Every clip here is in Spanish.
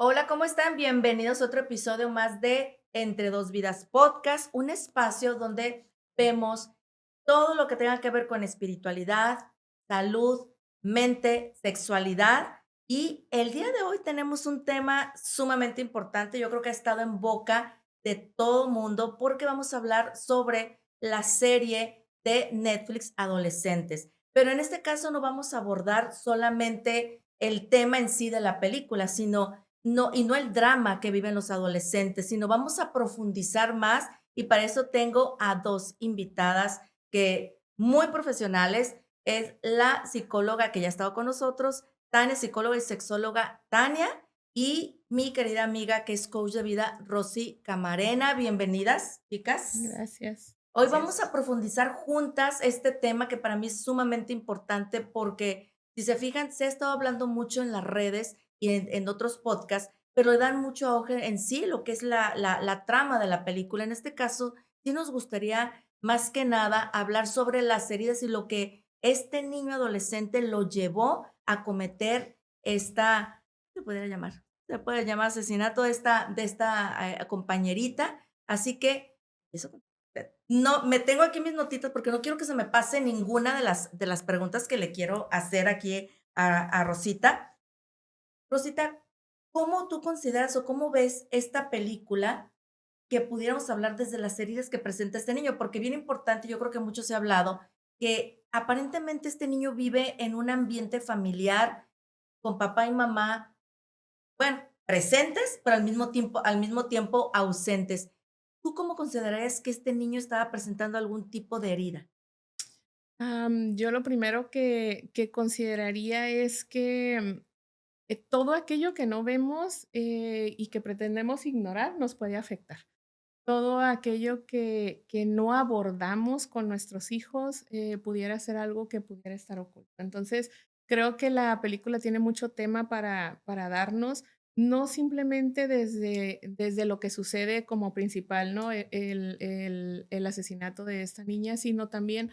Hola, ¿cómo están? Bienvenidos a otro episodio más de Entre Dos Vidas Podcast, un espacio donde vemos todo lo que tenga que ver con espiritualidad, salud, mente, sexualidad. Y el día de hoy tenemos un tema sumamente importante. Yo creo que ha estado en boca de todo mundo porque vamos a hablar sobre la serie de Netflix Adolescentes. Pero en este caso no vamos a abordar solamente el tema en sí de la película, sino no el drama que viven los adolescentes, sino vamos a profundizar más y para eso tengo a 2 invitadas que muy profesionales. Es la psicóloga que ya ha estado con nosotros, Tania, psicóloga y sexóloga Tania, y mi querida amiga que es coach de vida, Rosy Camarena. Bienvenidas, chicas. Gracias. Hoy vamos a Gracias. profundizar juntas este tema que para mí es sumamente importante porque, si se fijan, se ha estado hablando mucho en las redes y en otros podcasts, pero le dan mucho auge en sí lo que es la trama de la película. En este caso, sí nos gustaría más que nada hablar sobre las heridas y lo que este niño adolescente lo llevó a cometer esta, ¿qué se podría llamar? Se puede llamar asesinato de esta compañerita. Así que, eso. No, me tengo aquí mis notitas porque no quiero que se me pase ninguna de las preguntas que le quiero hacer aquí a Rosita. Rosita, ¿cómo tú consideras o cómo ves esta película que pudiéramos hablar desde las heridas que presenta este niño? Porque bien importante, yo creo que mucho se ha hablado, que aparentemente este niño vive en un ambiente familiar con papá y mamá, bueno, presentes, pero al mismo tiempo ausentes. ¿Tú cómo considerarías que este niño estaba presentando algún tipo de herida? Yo lo primero que consideraría es que, todo aquello que no vemos, y que pretendemos ignorar nos puede afectar. Todo aquello que no abordamos con nuestros hijos, pudiera ser algo que pudiera estar oculto. Entonces, creo que la película tiene mucho tema para darnos, no simplemente desde lo que sucede como principal, ¿no? El asesinato de esta niña, sino también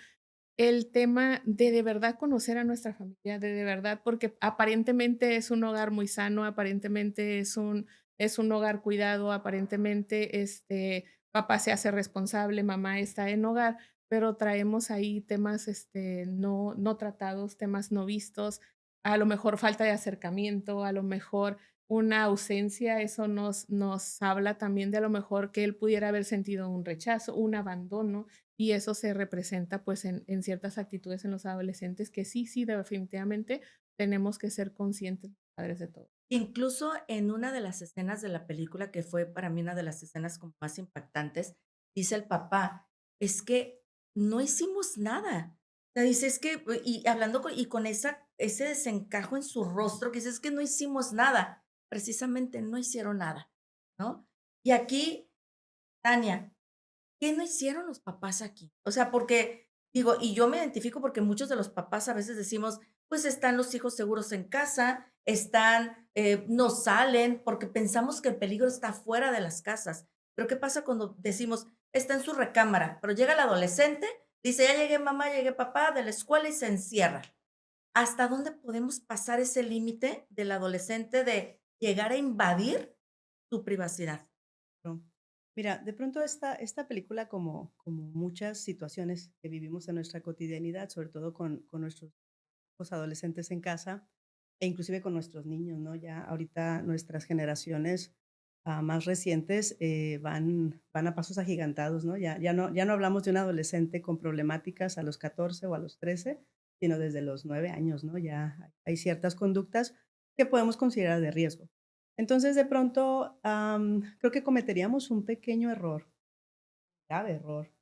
el tema de verdad conocer a nuestra familia, de verdad, porque aparentemente es un hogar muy sano, aparentemente es un hogar cuidado, aparentemente, papá se hace responsable, mamá está en hogar, pero traemos ahí temas, no tratados, temas no vistos, a lo mejor falta de acercamiento, a lo mejor una ausencia, eso nos habla también de a lo mejor que él pudiera haber sentido un rechazo, un abandono, y eso se representa, pues, en ciertas actitudes en los adolescentes que sí, definitivamente tenemos que ser conscientes, padres de todo. Incluso en una de las escenas de la película, que fue para mí una de las escenas como más impactantes, dice el papá: "Es que no hicimos nada". O sea, dice: "Es que", y hablando con ese desencajo en su rostro, que dice: "Es que no hicimos nada". Precisamente no hicieron nada, ¿no? Y aquí, Tania, ¿qué no hicieron los papás aquí? O sea, porque digo, y yo me identifico porque muchos de los papás a veces decimos, pues están los hijos seguros en casa, no salen, porque pensamos que el peligro está fuera de las casas. Pero ¿qué pasa cuando decimos, está en su recámara, pero llega el adolescente, dice, ya llegué mamá, llegué papá de la escuela y se encierra? ¿Hasta dónde podemos pasar ese límite del adolescente de llegar a invadir tu privacidad? No. Mira, de pronto esta película, como muchas situaciones que vivimos en nuestra cotidianidad, sobre todo con nuestros hijos adolescentes en casa, e inclusive con nuestros niños, ¿no? Ya ahorita nuestras generaciones, más recientes, van a pasos agigantados, ¿no? Ya no hablamos de un adolescente con problemáticas a los 14 o a los 13, sino desde los 9 años, ¿no? Ya hay ciertas conductas que podemos considerar de riesgo. Entonces, de pronto, creo que cometeríamos un pequeño error, grave error,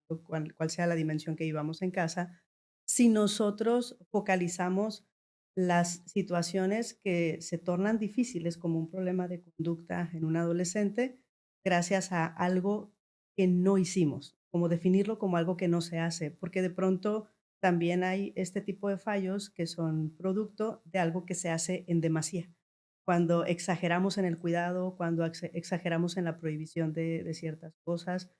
o cual sea la dimensión que vivamos en casa, si nosotros focalizamos las situaciones que se tornan difíciles como un problema de conducta en un adolescente, gracias a algo que no hicimos, como definirlo como algo que no se hace, porque de pronto también hay este tipo de fallos que son producto de algo que se hace en demasía. Cuando exageramos en el cuidado, cuando exageramos en la prohibición de ciertas cosas,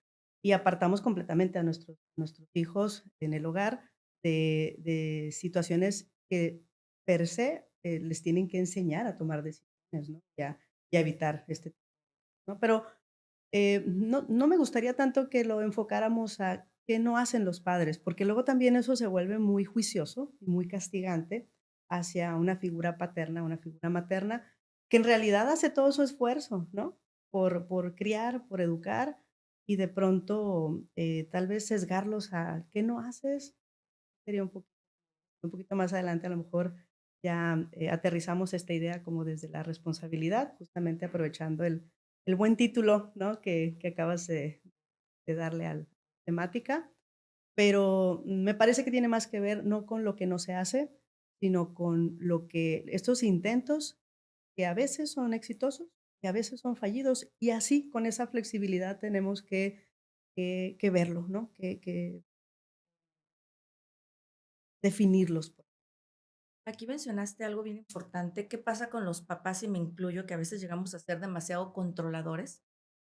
y apartamos completamente a nuestros hijos en el hogar de situaciones que per se, les tienen que enseñar a tomar decisiones, ¿no? Ya y a evitar ¿no? Pero no me gustaría tanto que lo enfocáramos a qué no hacen los padres, porque luego también eso se vuelve muy juicioso y muy castigante hacia una figura paterna, una figura materna, que en realidad hace todo su esfuerzo, ¿no? Por criar, por educar y de pronto tal vez sesgarlos a qué no haces, sería un poquito más adelante a lo mejor ya aterrizamos esta idea como desde la responsabilidad, justamente aprovechando el buen título, ¿no? Que acabas de darle a la temática, pero me parece que tiene más que ver no con lo que no se hace, sino con lo que estos intentos que a veces son exitosos y a veces son fallidos, y así con esa flexibilidad tenemos que verlo, ¿no? Que definirlos. Aquí mencionaste algo bien importante. ¿Qué pasa con los papás, y me incluyo, que a veces llegamos a ser demasiado controladores?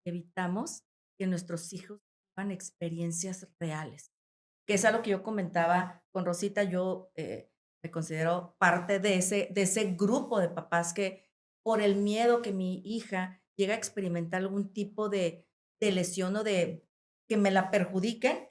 Evitamos que nuestros hijos vivan experiencias reales, que es algo que yo comentaba con Rosita. Yo me considero parte de ese grupo de papás que, por el miedo que mi hija llega a experimentar algún tipo de lesión o de que me la perjudiquen,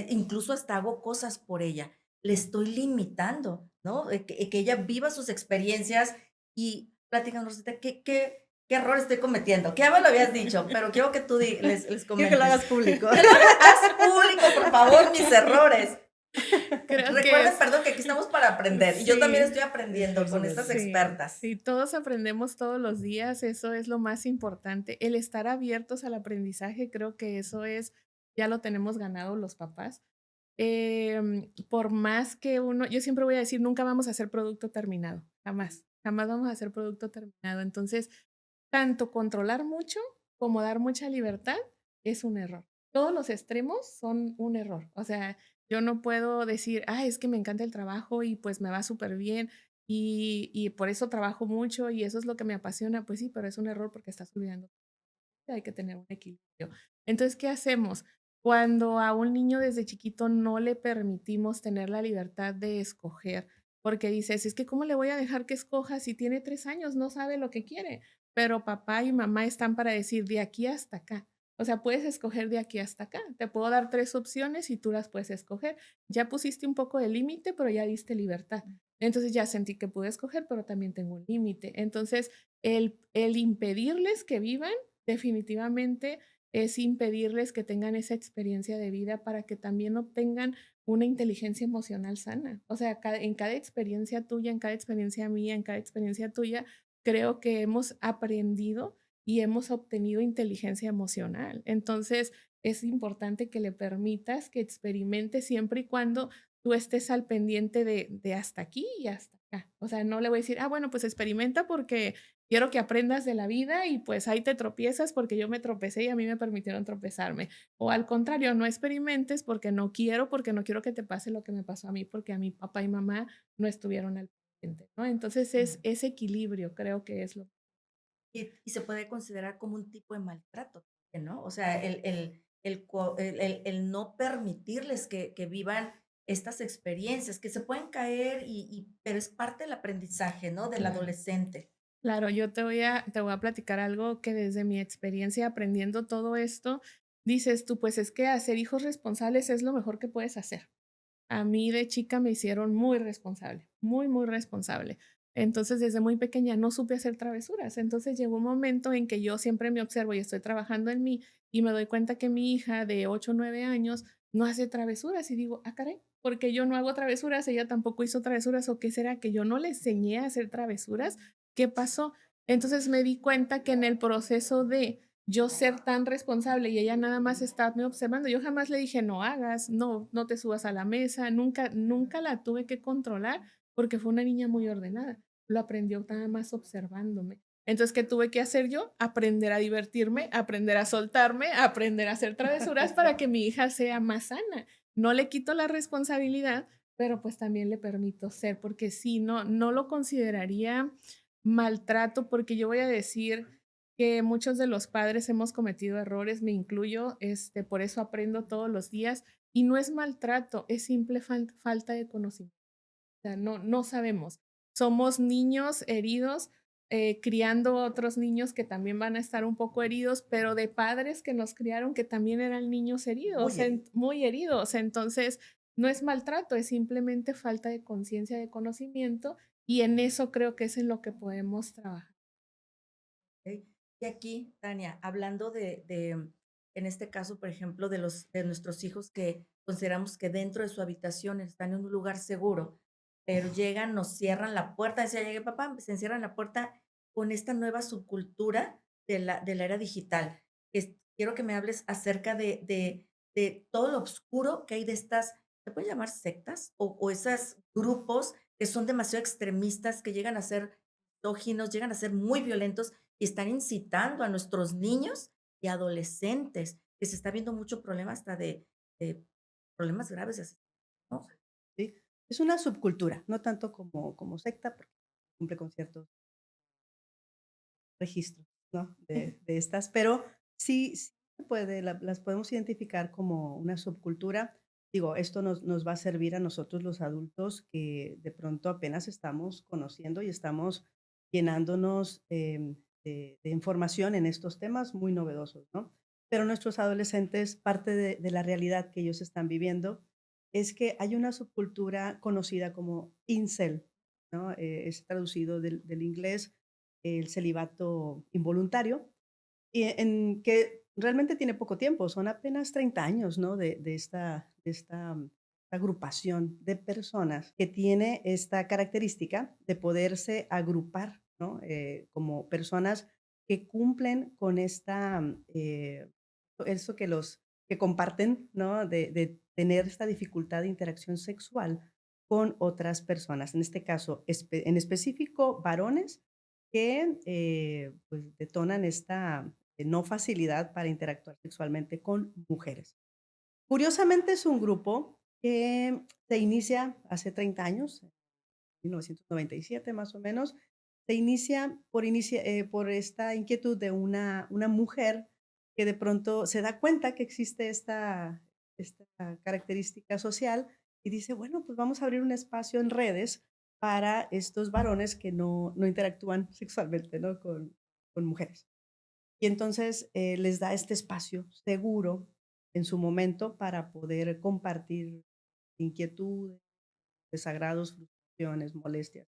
incluso hasta hago cosas por ella. Le estoy limitando, ¿no? Que ella viva sus experiencias y platícanos, Rosita, ¿qué error estoy cometiendo? Que ya me lo habías dicho, pero quiero que tú les Quiero que lo comentes. hagas público. Que lo haz público, por favor, mis errores. Creo que Recuerden, es perdón, que aquí estamos para aprender y yo también sí. estoy aprendiendo Esfuerzo con estas mutuo. Sí, expertas. sí, todos aprendemos todos los días, eso es lo más importante. El estar abiertos al aprendizaje, creo que eso es, ya lo tenemos ganado los papás. Por más que uno, yo siempre voy a decir, nunca vamos a hacer producto terminado, jamás, jamás vamos a hacer producto terminado. Entonces, tanto controlar mucho como dar mucha libertad es un error. Todos los extremos son un error. O sea, yo no puedo decir, ah, es que me encanta el trabajo y pues me va súper bien y por eso trabajo mucho y eso es lo que me apasiona. Pues sí, pero es un error porque estás olvidando. Hay que tener un equilibrio. Entonces, ¿qué hacemos? Cuando a un niño desde chiquito no le permitimos tener la libertad de escoger, porque dices, es que ¿cómo le voy a dejar que escoja si tiene 3 años, no sabe lo que quiere? Pero papá y mamá están para decir de aquí hasta acá. O sea, puedes escoger de aquí hasta acá. Te puedo dar 3 opciones y tú las puedes escoger. Ya pusiste un poco de límite, pero ya diste libertad. Entonces ya sentí que pude escoger, pero también tengo un límite. Entonces, el impedirles que vivan definitivamente es impedirles que tengan esa experiencia de vida para que también obtengan una inteligencia emocional sana. O sea, en cada experiencia tuya, en cada experiencia mía, en cada experiencia tuya, creo que hemos aprendido y hemos obtenido inteligencia emocional. Entonces, es importante que le permitas que experimente siempre y cuando tú estés al pendiente de hasta aquí y hasta acá. O sea, no le voy a decir, ah, bueno, pues experimenta porque quiero que aprendas de la vida y pues ahí te tropiezas porque yo me tropecé y a mí me permitieron tropezarme. O al contrario, no experimentes porque no quiero que te pase lo que me pasó a mí, porque a mi papá y mamá no estuvieron al pendiente, ¿no? Entonces es Ujú. ese equilibrio, creo que es lo. Y se puede considerar como un tipo de maltrato, ¿no? O sea, el no permitirles que vivan estas experiencias, que se pueden caer, pero es parte del aprendizaje, ¿no? Del Claro. adolescente. Claro, yo te voy a platicar algo que desde mi experiencia aprendiendo todo esto, dices tú, pues es que hacer hijos responsables es lo mejor que puedes hacer. A mí de chica me hicieron muy responsable, muy, muy responsable. Entonces, desde muy pequeña no supe hacer travesuras. Entonces, llegó un momento en que yo siempre me observo y estoy trabajando en mí y me doy cuenta que mi hija de 8 o 9 años no hace travesuras y digo, ah, caray, porque yo no hago travesuras, ella tampoco hizo travesuras o qué será que yo no le enseñé a hacer travesuras, ¿qué pasó? Entonces me di cuenta que en el proceso de yo ser tan responsable y ella nada más estarme observando. Yo jamás le dije, no hagas, no, no te subas a la mesa, nunca, nunca la tuve que controlar porque fue una niña muy ordenada. Lo aprendió nada más observándome. Entonces, ¿qué tuve que hacer yo? Aprender a divertirme, aprender a soltarme, aprender a hacer travesuras para que mi hija sea más sana. No le quito la responsabilidad, pero pues también le permito ser, porque si no, no lo consideraría maltrato, porque yo voy a decir que muchos de los padres hemos cometido errores, me incluyo, por eso aprendo todos los días y no es maltrato, es simple falta de conocimiento. O sea, no, no sabemos. Somos niños heridos criando otros niños que también van a estar un poco heridos, pero de padres que nos criaron que también eran niños heridos, Muy herido. muy heridos. Entonces, no es maltrato, es simplemente falta de conciencia, de conocimiento, y en eso creo que es en lo que podemos trabajar. Okey. Y aquí, Tania, hablando en este caso, por ejemplo, de nuestros hijos que consideramos que dentro de su habitación están en un lugar seguro, pero llegan, nos cierran la puerta, decía, llegué, papá, se encierran la puerta con esta nueva subcultura de la era digital. Quiero que me hables acerca de todo lo oscuro que hay de estas, ¿se pueden llamar sectas? O esos grupos que son demasiado extremistas, que llegan a ser misóginos, llegan a ser muy violentos y están incitando a nuestros niños y adolescentes, que se está viendo mucho problema hasta de problemas graves de ¿no? ¿Sí? Es una subcultura, no tanto como secta, porque cumple con ciertos registros, ¿no? De estas, pero sí se puede, las podemos identificar como una subcultura. Digo, esto nos va a servir a nosotros los adultos que de pronto apenas estamos conociendo y estamos llenándonos de información en estos temas muy novedosos, ¿no? Pero nuestros adolescentes, parte de la realidad que ellos están viviendo es que hay una subcultura conocida como incel, ¿no? Es traducido del inglés el celibato involuntario, y en que realmente tiene poco tiempo, son apenas 30 años, ¿no? De esta agrupación de personas que tiene esta característica de poderse agrupar, ¿no? Como personas que cumplen con eso que comparten, ¿no? De tener esta dificultad de interacción sexual con otras personas. En este caso, en específico, varones que, pues, detonan esta, no facilidad para interactuar sexualmente con mujeres. Curiosamente, es un grupo que se inicia hace 30 años, en 1997 más o menos. Se inicia por esta inquietud de una mujer que de pronto se da cuenta que existe esta característica social y dice, bueno, pues vamos a abrir un espacio en redes para estos varones que no interactúan sexualmente, ¿no? Con mujeres. Y entonces les da este espacio seguro en su momento para poder compartir inquietudes, desagrados, frustraciones, molestias.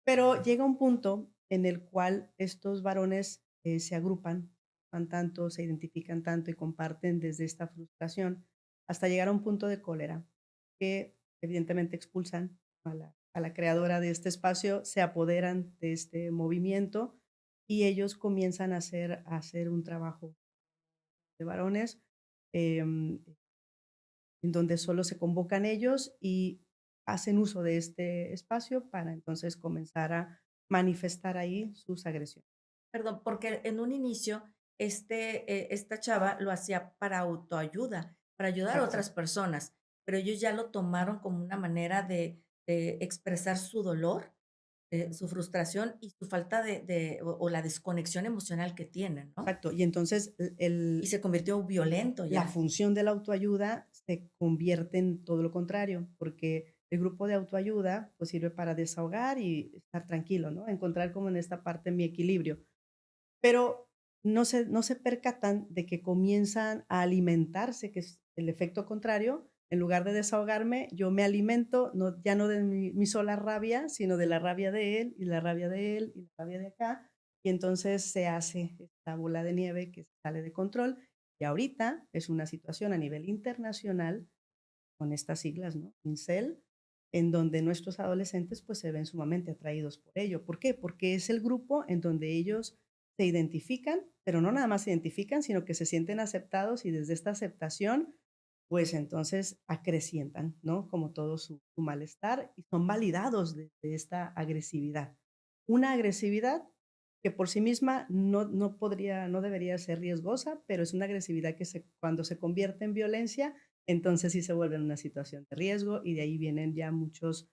Pero llega un punto en el cual estos varones se agrupan, van tanto, se identifican tanto y comparten desde esta frustración hasta llegar a un punto de cólera que evidentemente expulsan a la creadora de este espacio, se apoderan de este movimiento y ellos comienzan a hacer un trabajo de varones em, en donde solo se convocan ellos y hacen uso de este espacio para entonces comenzar a manifestar ahí sus agresiones. Perdón, porque en un inicio, esta chava lo hacía para autoayuda, para ayudar a Exacto. otras personas, pero ellos ya lo tomaron como una manera de expresar su dolor, su frustración y su falta o la desconexión emocional que tienen, ¿no? Exacto. Y entonces Y se convirtió violento la ya. función de la autoayuda se convierte en todo lo contrario, porque el grupo de autoayuda pues sirve para desahogar y estar tranquilo, ¿no? Encontrar como en esta parte mi equilibrio. Pero no se percatan de que comienzan a alimentarse, que es el efecto contrario. En lugar de desahogarme, yo me alimento, ya no de mi sola rabia, sino de la rabia de él, y la rabia de él, y la rabia de acá. Y entonces se hace esta bola de nieve que sale de control. Y ahorita es una situación a nivel internacional con estas siglas, ¿no? Incel, en donde nuestros adolescentes pues se ven sumamente atraídos por ello. ¿Por qué? Porque es el grupo en donde ellos se identifican, pero no nada más se identifican, sino que se sienten aceptados y desde esta aceptación, pues entonces acrecientan, ¿no? Como todo su malestar y son validados de esta agresividad. Una agresividad que por sí misma no debería ser riesgosa, pero es una agresividad que cuando se convierte en violencia, entonces sí se vuelve una situación de riesgo y de ahí vienen ya muchos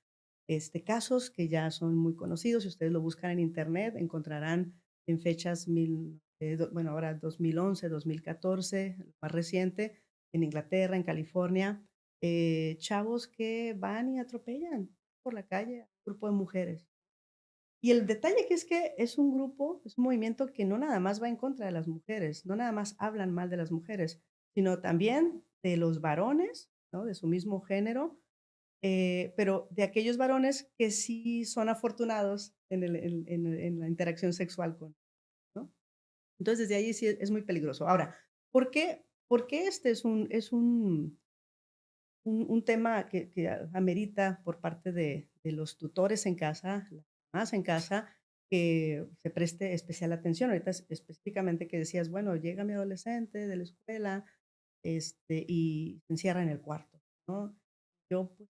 casos que ya son muy conocidos. Si ustedes lo buscan en internet, encontrarán en fechas bueno, ahora 2011, 2014, lo más reciente, en Inglaterra, en California, chavos que van y atropellan por la calle a un grupo de mujeres. Y el detalle que es que es un grupo, es un movimiento que no nada más va en contra de las mujeres, no nada más hablan mal de las mujeres, sino también de los varones, ¿no? De su mismo género, pero de aquellos varones que sí son afortunados en la interacción sexual con, ¿no? Entonces, desde ahí sí es muy peligroso. Ahora, ¿por qué este es un tema que amerita por parte de los tutores en casa, las mamás en casa, que se preste especial atención? Ahorita específicamente que decías, bueno, llega mi adolescente de la escuela, y se encierra en el cuarto, ¿no? Yo, pues,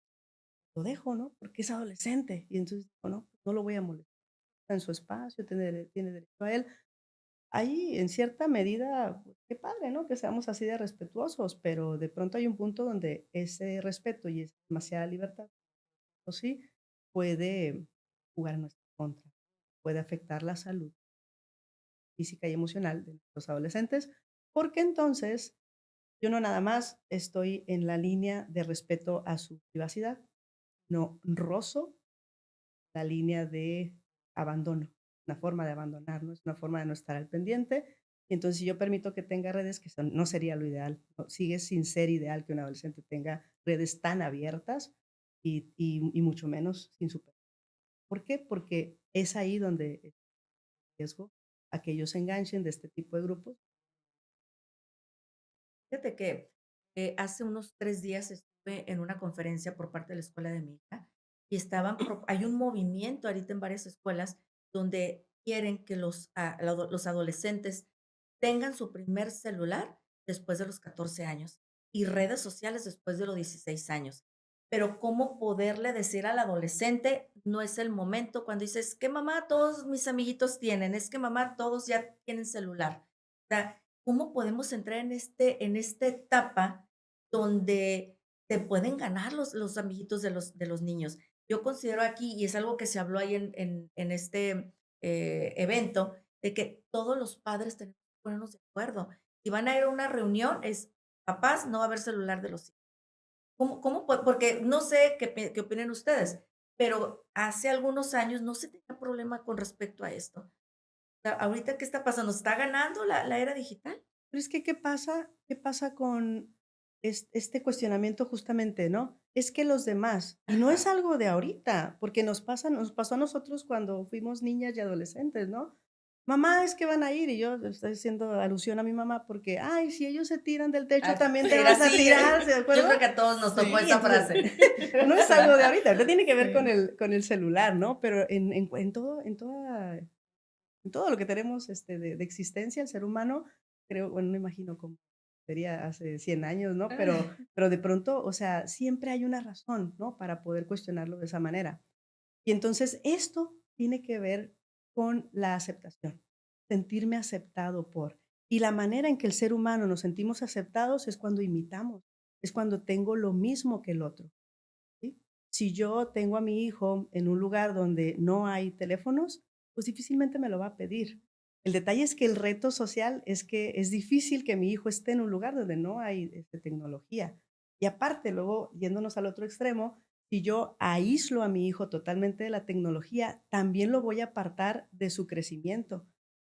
lo dejo, ¿no? Porque es adolescente. Y entonces digo, no, pues, no lo voy a molestar. Está en su espacio, tiene derecho a él. Ahí, en cierta medida, pues, qué padre, ¿no? Que seamos así de respetuosos, pero de pronto hay un punto donde ese respeto y esa demasiada libertad, o sí, puede jugar en nuestra contra, puede afectar la salud física y emocional de los adolescentes, porque entonces yo no nada más estoy en la línea de respeto a su privacidad, no rozo la línea de abandono, una forma de abandonarnos, una forma de no estar al pendiente. Y entonces, si yo permito que tenga redes, que no sería lo ideal, ¿no? Sigue sin ser ideal que un adolescente tenga redes tan abiertas y mucho menos sin supervisión. ¿Por qué? Porque es ahí donde el riesgo a que ellos se enganchen de este tipo de grupos. Fíjate que, hace unos 3 días estuve en una conferencia por parte de la escuela de mi hija y hay un movimiento ahorita en varias escuelas donde quieren que los adolescentes tengan su primer celular después de los 14 años y redes sociales después de los 16 años. Pero, ¿cómo poderle decir al adolescente? No es el momento cuando dices: "Es que mamá, todos mis amiguitos tienen, es que mamá, todos ya tienen celular". O sea, ¿cómo podemos entrar en esta etapa donde te pueden ganar los amiguitos de los niños? Yo considero aquí, y es algo que se habló ahí en este, evento, de que todos los padres tenemos que ponernos de acuerdo. Si van a ir a una reunión, es papás, no va a haber celular de los hijos. Porque no sé qué opinen ustedes, pero hace algunos años no se tenía problema con respecto a esto. O sea, ¿ahorita qué está pasando? ¿Está ganando la era digital? Pero es que, ¿qué pasa con este cuestionamiento justamente, no? Es que los demás, y no es Ajá. algo de ahorita, porque nos pasó a nosotros cuando fuimos niñas y adolescentes, ¿no? Mamá, es que van a ir, y yo estoy haciendo alusión a mi mamá porque, ay, si ellos se tiran del techo, Ah, también te era vas a así, tirar, ¿de yo acuerdo? creo que a todos nos tocó Sí, esa entonces, frase. no es algo de ahorita, ahorita tiene que ver con Sí. el celular, ¿no? Pero en todo lo que tenemos, de existencia, el ser humano, creo, bueno, no me imagino cómo sería hace 100 años, ¿no? Pero de pronto, o sea, siempre hay una razón, ¿no? Para poder cuestionarlo de esa manera. Y entonces esto tiene que ver con la aceptación, sentirme aceptado por. Y la manera en que el ser humano nos sentimos aceptados es cuando imitamos, es cuando tengo lo mismo que el otro. ¿Sí? Si yo tengo a mi hijo en un lugar donde no hay teléfonos, pues difícilmente me lo va a pedir. El detalle es que el reto social es que es difícil que mi hijo esté en un lugar donde no hay tecnología. Y aparte, luego, yéndonos al otro extremo, si yo aíslo a mi hijo totalmente de la tecnología, también lo voy a apartar de su crecimiento,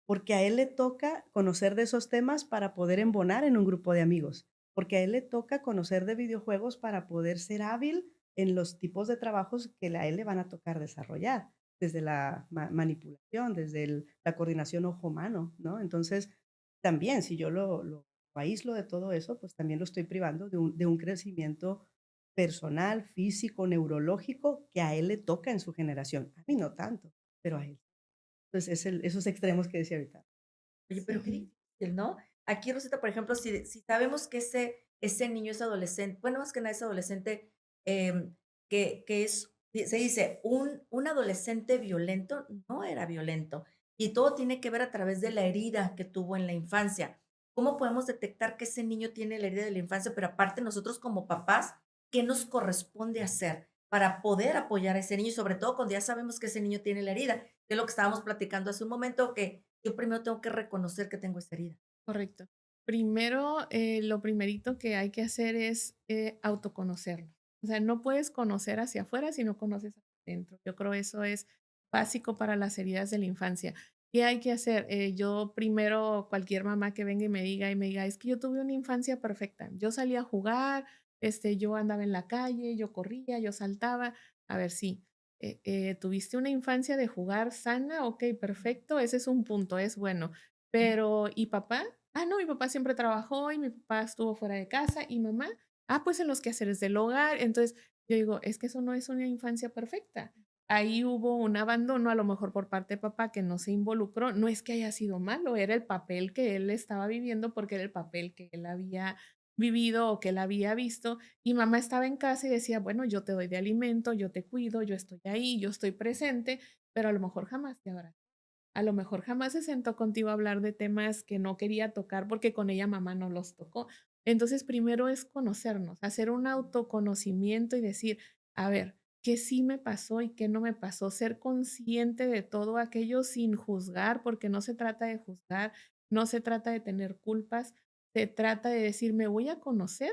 porque a él le toca conocer de esos temas para poder embonar en un grupo de amigos, porque a él le toca conocer de videojuegos para poder ser hábil en los tipos de trabajos que a él le van a tocar desarrollar, desde la manipulación, desde la coordinación ojo-mano, ¿no? Entonces, también si yo lo aíslo de todo eso, pues también lo estoy privando de un crecimiento personal, físico, neurológico, que a él le toca en su generación. A mí no tanto, pero a él. Entonces, esos extremos que decía ahorita. Oye, pero qué Sí. difícil, ¿no? Aquí, Rosita, por ejemplo, si sabemos que ese niño es adolescente, bueno, más que nada es adolescente, que se dice, un adolescente violento no era violento, y todo tiene que ver a través de la herida que tuvo en la infancia. ¿Cómo podemos detectar que ese niño tiene la herida de la infancia? Pero aparte, nosotros como papás, ¿qué nos corresponde hacer para poder apoyar a ese niño? Y sobre todo cuando ya sabemos que ese niño tiene la herida, que es lo que estábamos platicando hace un momento, que yo primero tengo que reconocer que tengo esa herida. Correcto. Primero, lo primerito que hay que hacer es autoconocerlo. O sea, no puedes conocer hacia afuera si no conoces hacia adentro. Yo creo eso es básico para las heridas de la infancia. ¿Qué hay que hacer? Yo primero, cualquier mamá que venga y me diga, es que yo tuve una infancia perfecta. Yo salía a jugar, yo andaba en la calle, yo corría, yo saltaba. A ver, sí, tuviste una infancia de jugar sana, ok, perfecto, ese es un punto, es bueno. Pero, ¿y papá? Ah, no, mi papá siempre trabajó y mi papá estuvo fuera de casa y mamá, ah, pues en los quehaceres del hogar. Entonces, yo digo, es que eso no es una infancia perfecta. Ahí hubo un abandono, a lo mejor por parte de papá que no se involucró. No es que haya sido malo, era el papel que él estaba viviendo porque era el papel que él había vivido o que él había visto. Y mamá estaba en casa y decía, bueno, yo te doy de alimento, yo te cuido, yo estoy ahí, yo estoy presente, pero a lo mejor jamás te abrazó. A lo mejor jamás se sentó contigo a hablar de temas que no quería tocar porque con ella mamá no los tocó. Entonces, primero es conocernos, hacer un autoconocimiento y decir, a ver, qué sí me pasó y qué no me pasó, ser consciente de todo aquello sin juzgar, porque no se trata de juzgar, no se trata de tener culpas, se trata de decir, me voy a conocer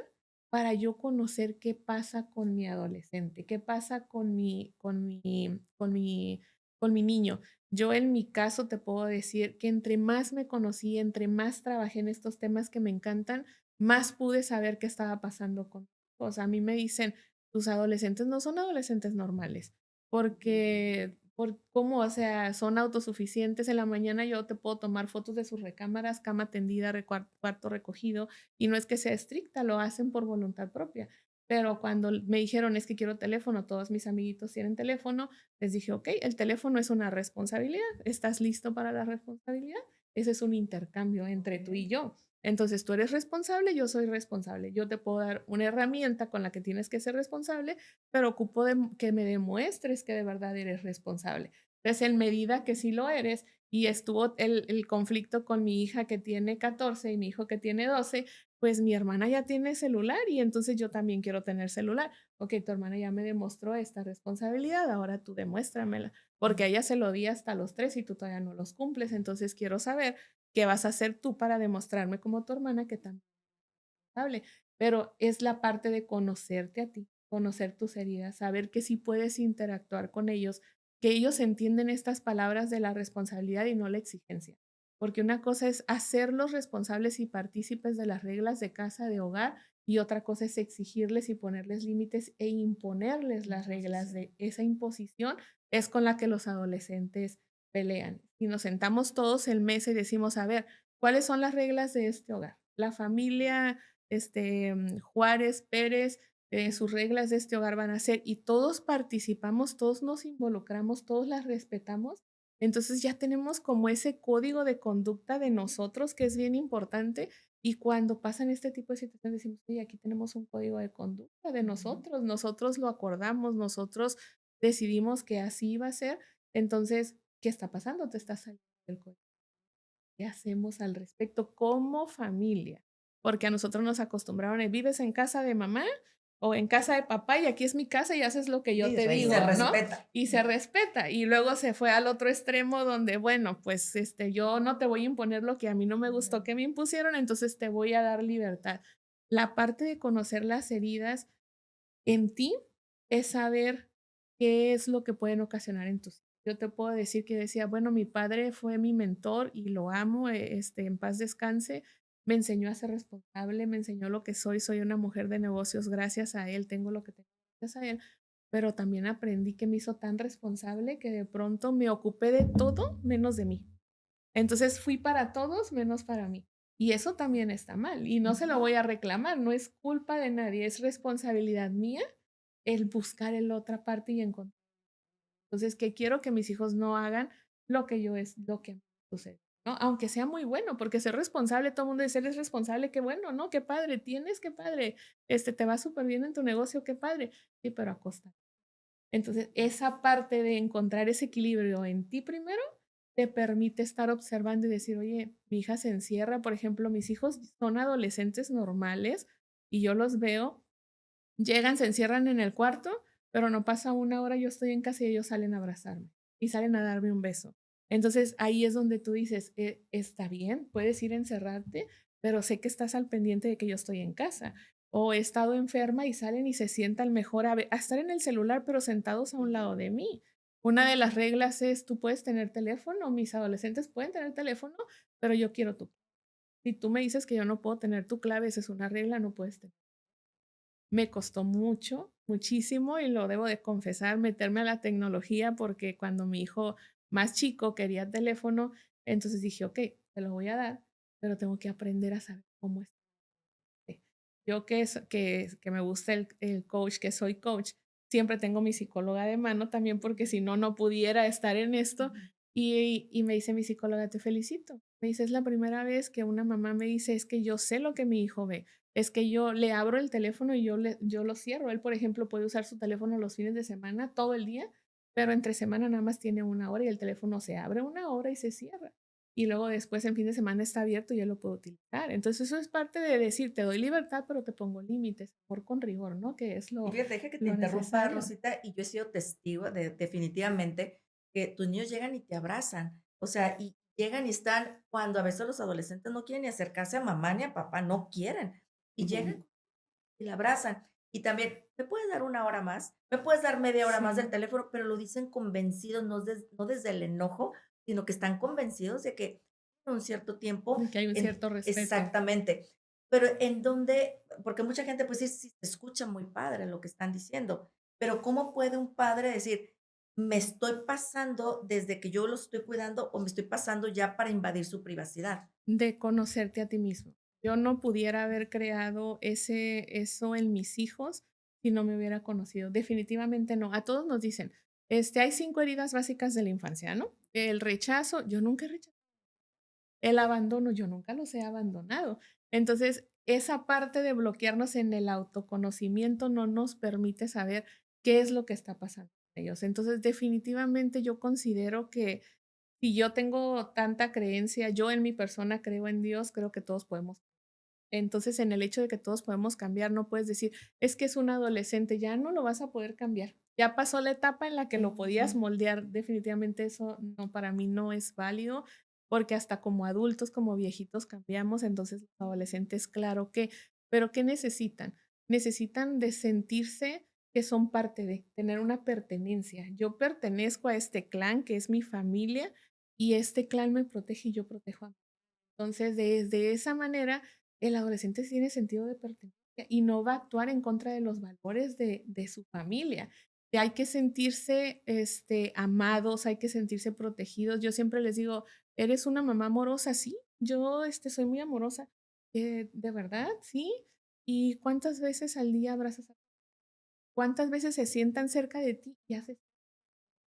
para yo conocer qué pasa con mi adolescente, qué pasa con mi niño. Yo en mi caso te puedo decir que entre más me conocí, entre más trabajé en estos temas que me encantan, más pude saber qué estaba pasando con. O sea, a mí me dicen, tus adolescentes no son adolescentes normales, porque, ¿cómo? O sea, son autosuficientes. En la mañana yo te puedo tomar fotos de sus recámaras, cama tendida, cuarto recogido, y no es que sea estricta, lo hacen por voluntad propia. Pero cuando me dijeron, es que quiero teléfono, todos mis amiguitos tienen teléfono, les dije, ok, el teléfono es una responsabilidad, ¿estás listo para la responsabilidad? Ese es un intercambio entre tú y yo. Entonces tú eres responsable, yo soy responsable. Yo te puedo dar una herramienta con la que tienes que ser responsable, pero ocupo que me demuestres que de verdad eres responsable. Entonces, en medida que sí lo eres, y estuvo el conflicto con mi hija que tiene 14 y mi hijo que tiene 12, pues mi hermana ya tiene celular y entonces yo también quiero tener celular. Ok, tu hermana ya me demostró esta responsabilidad, ahora tú demuéstramela, porque a ella se lo di hasta los 3 y tú todavía no los cumples, entonces quiero saber qué vas a hacer tú para demostrarme como tu hermana que también es responsable. Pero es la parte de conocerte a ti, conocer tus heridas, saber que sí puedes interactuar con ellos, que ellos entienden estas palabras de la responsabilidad y no la exigencia. Porque una cosa es hacerlos responsables y partícipes de las reglas de casa, de hogar, y otra cosa es exigirles y ponerles límites e imponerles las reglas. De esa imposición es con la que los adolescentes pelean. Y nos sentamos todos el mes y decimos, a ver, ¿cuáles son las reglas de este hogar? La familia Juárez, Pérez, sus reglas de este hogar van a ser, y todos participamos, todos nos involucramos, todos las respetamos. Entonces ya tenemos como ese código de conducta de nosotros que es bien importante, y cuando pasan este tipo de situaciones decimos, oye, aquí tenemos un código de conducta de nosotros, nosotros lo acordamos, nosotros decidimos que así iba a ser. Entonces, ¿qué está pasando? Te estás saliendo del código. ¿Qué hacemos al respecto como familia? Porque a nosotros nos acostumbraron a vives en casa de mamá o en casa de papá y aquí es mi casa y haces lo que yo Sí, te Y reglas, se digo, ¿no? respeta. Y se respeta. Y luego se fue al otro extremo donde, bueno, pues yo no te voy a imponer lo que a mí no me gustó que me impusieron, entonces te voy a dar libertad. La parte de conocer las heridas en ti es saber qué es lo que pueden ocasionar en tus hijos. Yo te puedo decir que decía, bueno, mi padre fue mi mentor y lo amo, en paz descanse. Me enseñó a ser responsable, me enseñó lo que soy. Soy una mujer de negocios gracias a él, tengo lo que tengo gracias a él, pero también aprendí que me hizo tan responsable que de pronto me ocupé de todo menos de mí. Entonces fui para todos menos para mí. Y eso también está mal y no se lo voy a reclamar, no es culpa de nadie, es responsabilidad mía el buscar en la otra parte y encontrar. Entonces, que quiero que mis hijos no hagan lo que yo es lo que me sucede, ¿no? Aunque sea muy bueno, porque ser responsable, todo el mundo dice, eres responsable, qué bueno, ¿no? Qué padre, tienes, qué padre, te va súper bien en tu negocio, qué padre. Sí, pero a costa. Entonces, esa parte de encontrar ese equilibrio en ti primero te permite estar observando y decir, oye, mi hija se encierra, por ejemplo, mis hijos son adolescentes normales y yo los veo, llegan, se encierran en el cuarto, pero no pasa una hora, yo estoy en casa y ellos salen a abrazarme y salen a darme un beso. Entonces, ahí es donde tú dices, está bien, puedes ir a encerrarte, pero sé que estás al pendiente de que yo estoy en casa. O he estado enferma y salen y se sientan mejor a estar en el celular, pero sentados a un lado de mí, Una de las reglas es, tú puedes tener teléfono, mis adolescentes pueden tener teléfono, pero yo quiero tu. Si tú me dices que yo no puedo tener tu clave, esa es una regla, no puedes tener. Me costó mucho, muchísimo, y lo debo de confesar, meterme a la tecnología, porque cuando mi hijo más chico quería teléfono, entonces dije: "Okey, te lo voy a dar, pero tengo que aprender a saber cómo es". Yo que me gusta el coach, que soy coach, siempre tengo mi psicóloga de mano también, porque si no, no pudiera estar en esto. Ujú. Y me dice mi psicóloga: "Te felicito". Me dice: "Es la primera vez que una mamá me dice, es que yo sé lo que mi hijo ve, es que yo le abro el teléfono y yo lo cierro". Él, por ejemplo, puede usar su teléfono los fines de semana, todo el día, pero entre semana nada más tiene 1 hora y el teléfono se abre 1 hora y se cierra. Y luego después en fin de semana está abierto y yo lo puedo utilizar. Entonces, eso es parte de decir, te doy libertad, pero te pongo límites, amor con rigor, ¿no? Que es Y fíjate, deja que te lo interrumpa, necesario. Rosita, y yo he sido testigo de definitivamente que tus niños llegan y te abrazan. O sea, y llegan y están cuando a veces los adolescentes no quieren ni acercarse a mamá ni a papá, no quieren. Y Ujú. llegan y la abrazan. Y también, ¿me puedes dar 1 hora más? ¿Me puedes dar media hora más del Sí, teléfono? Pero lo dicen convencidos, no desde el enojo, sino que están convencidos de que en un cierto tiempo de que hay un cierto respeto. exactamente. Pero en donde, porque mucha gente, pues sí, sí, se escucha muy padre lo que están diciendo, pero ¿cómo puede un padre decir, me estoy pasando desde que yo los estoy cuidando o me estoy pasando ya para invadir su privacidad? De conocerte a ti mismo. Yo no pudiera haber creado eso en mis hijos si no me hubiera conocido. Definitivamente no. A todos nos dicen, hay 5 heridas básicas de la infancia, ¿no? El rechazo, yo nunca he rechazado. El abandono, yo nunca los he abandonado. Entonces, esa parte de bloquearnos en el autoconocimiento no nos permite saber qué es lo que está pasando con ellos. Entonces, definitivamente yo considero que si yo tengo tanta creencia, yo en mi persona creo en Dios, creo que todos podemos. Entonces, en el hecho de que todos podemos cambiar, no puedes decir, es que es un adolescente, ya no lo vas a poder cambiar. Ya pasó la etapa en la que lo podías Ujú. moldear. Definitivamente eso no, para mí no es válido, porque hasta como adultos, como viejitos cambiamos, entonces los adolescentes, claro que, pero ¿qué necesitan? Necesitan de sentirse que son parte de, tener una pertenencia. Yo pertenezco a este clan que es mi familia y este clan me protege y yo protejo a. Entonces, desde esa manera, el adolescente tiene sentido de pertenencia y no va a actuar en contra de los valores de su familia. Que hay que sentirse amados, hay que sentirse protegidos. Yo siempre les digo, ¿eres una mamá amorosa? Sí, yo soy muy amorosa. ¿De verdad? Sí. ¿Y cuántas veces al día abrazas a? ¿Cuántas veces se sientan cerca de ti y haces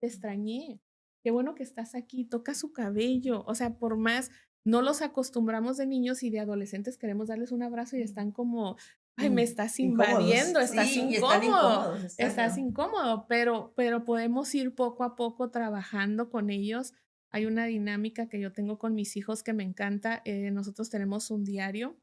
te extrañé, qué bueno que estás aquí, toca su cabello, o sea, por más no los acostumbramos de niños y de adolescentes queremos darles un abrazo y están como, ay, me estás Incómodos. invadiendo, Sí, y están incómodos, estás exacto. incómodo, pero podemos ir poco a poco trabajando con ellos. Hay una dinámica que yo tengo con mis hijos que me encanta. Nosotros tenemos un diario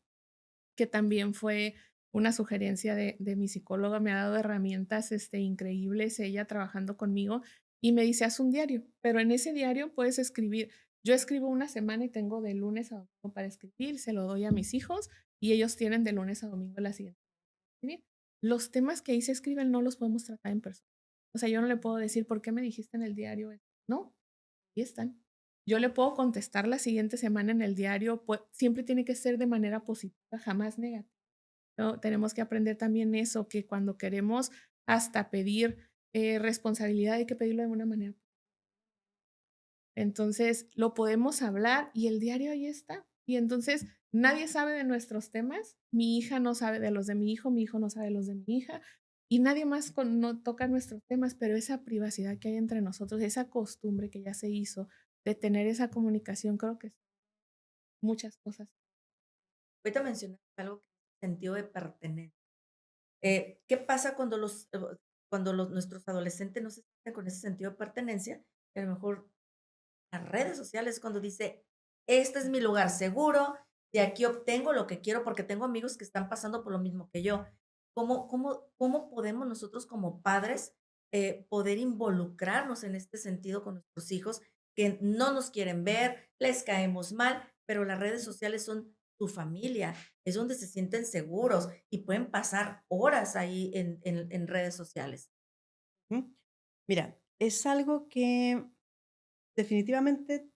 que también fue una sugerencia de mi psicóloga, me ha dado herramientas, increíbles, ella trabajando conmigo, y me dice: "Haz un diario", pero en ese diario puedes escribir. Yo escribo una semana y tengo de lunes a domingo para escribir, se lo doy a mis hijos y ellos tienen de lunes a domingo la siguiente para escribir. Los temas que ahí se escriben no los podemos tratar en persona. O sea, yo no le puedo decir: "¿Por qué me dijiste en el diario esto?". No, ahí están. Yo le puedo contestar la siguiente semana en el diario, siempre tiene que ser de manera positiva, jamás negativa. ¿No? Tenemos que aprender también eso, que cuando queremos hasta pedir responsabilidad hay que pedirlo de una manera. Entonces, lo podemos hablar y el diario ahí está. Y entonces, nadie sabe de nuestros temas. Mi hija no sabe de los de mi hijo no sabe de los de mi hija, y nadie más no toca nuestros temas, pero esa privacidad que hay entre nosotros, esa costumbre que ya se hizo de tener esa comunicación, creo que es muchas cosas. Ahorita mencionaste algo que es el sentido de pertenencia. ¿Qué pasa cuando nuestros adolescentes no se sienten con ese sentido de pertenencia? Y a lo mejor las redes sociales cuando dice, este es mi lugar seguro, de aquí obtengo lo que quiero porque tengo amigos que están pasando por lo mismo que yo. ¿Cómo podemos nosotros como padres poder involucrarnos en este sentido con nuestros hijos que no nos quieren ver, les caemos mal, pero las redes sociales son tu familia, es donde se sienten seguros y pueden pasar horas ahí en redes sociales? Ujú. Mira, es algo que definitivamente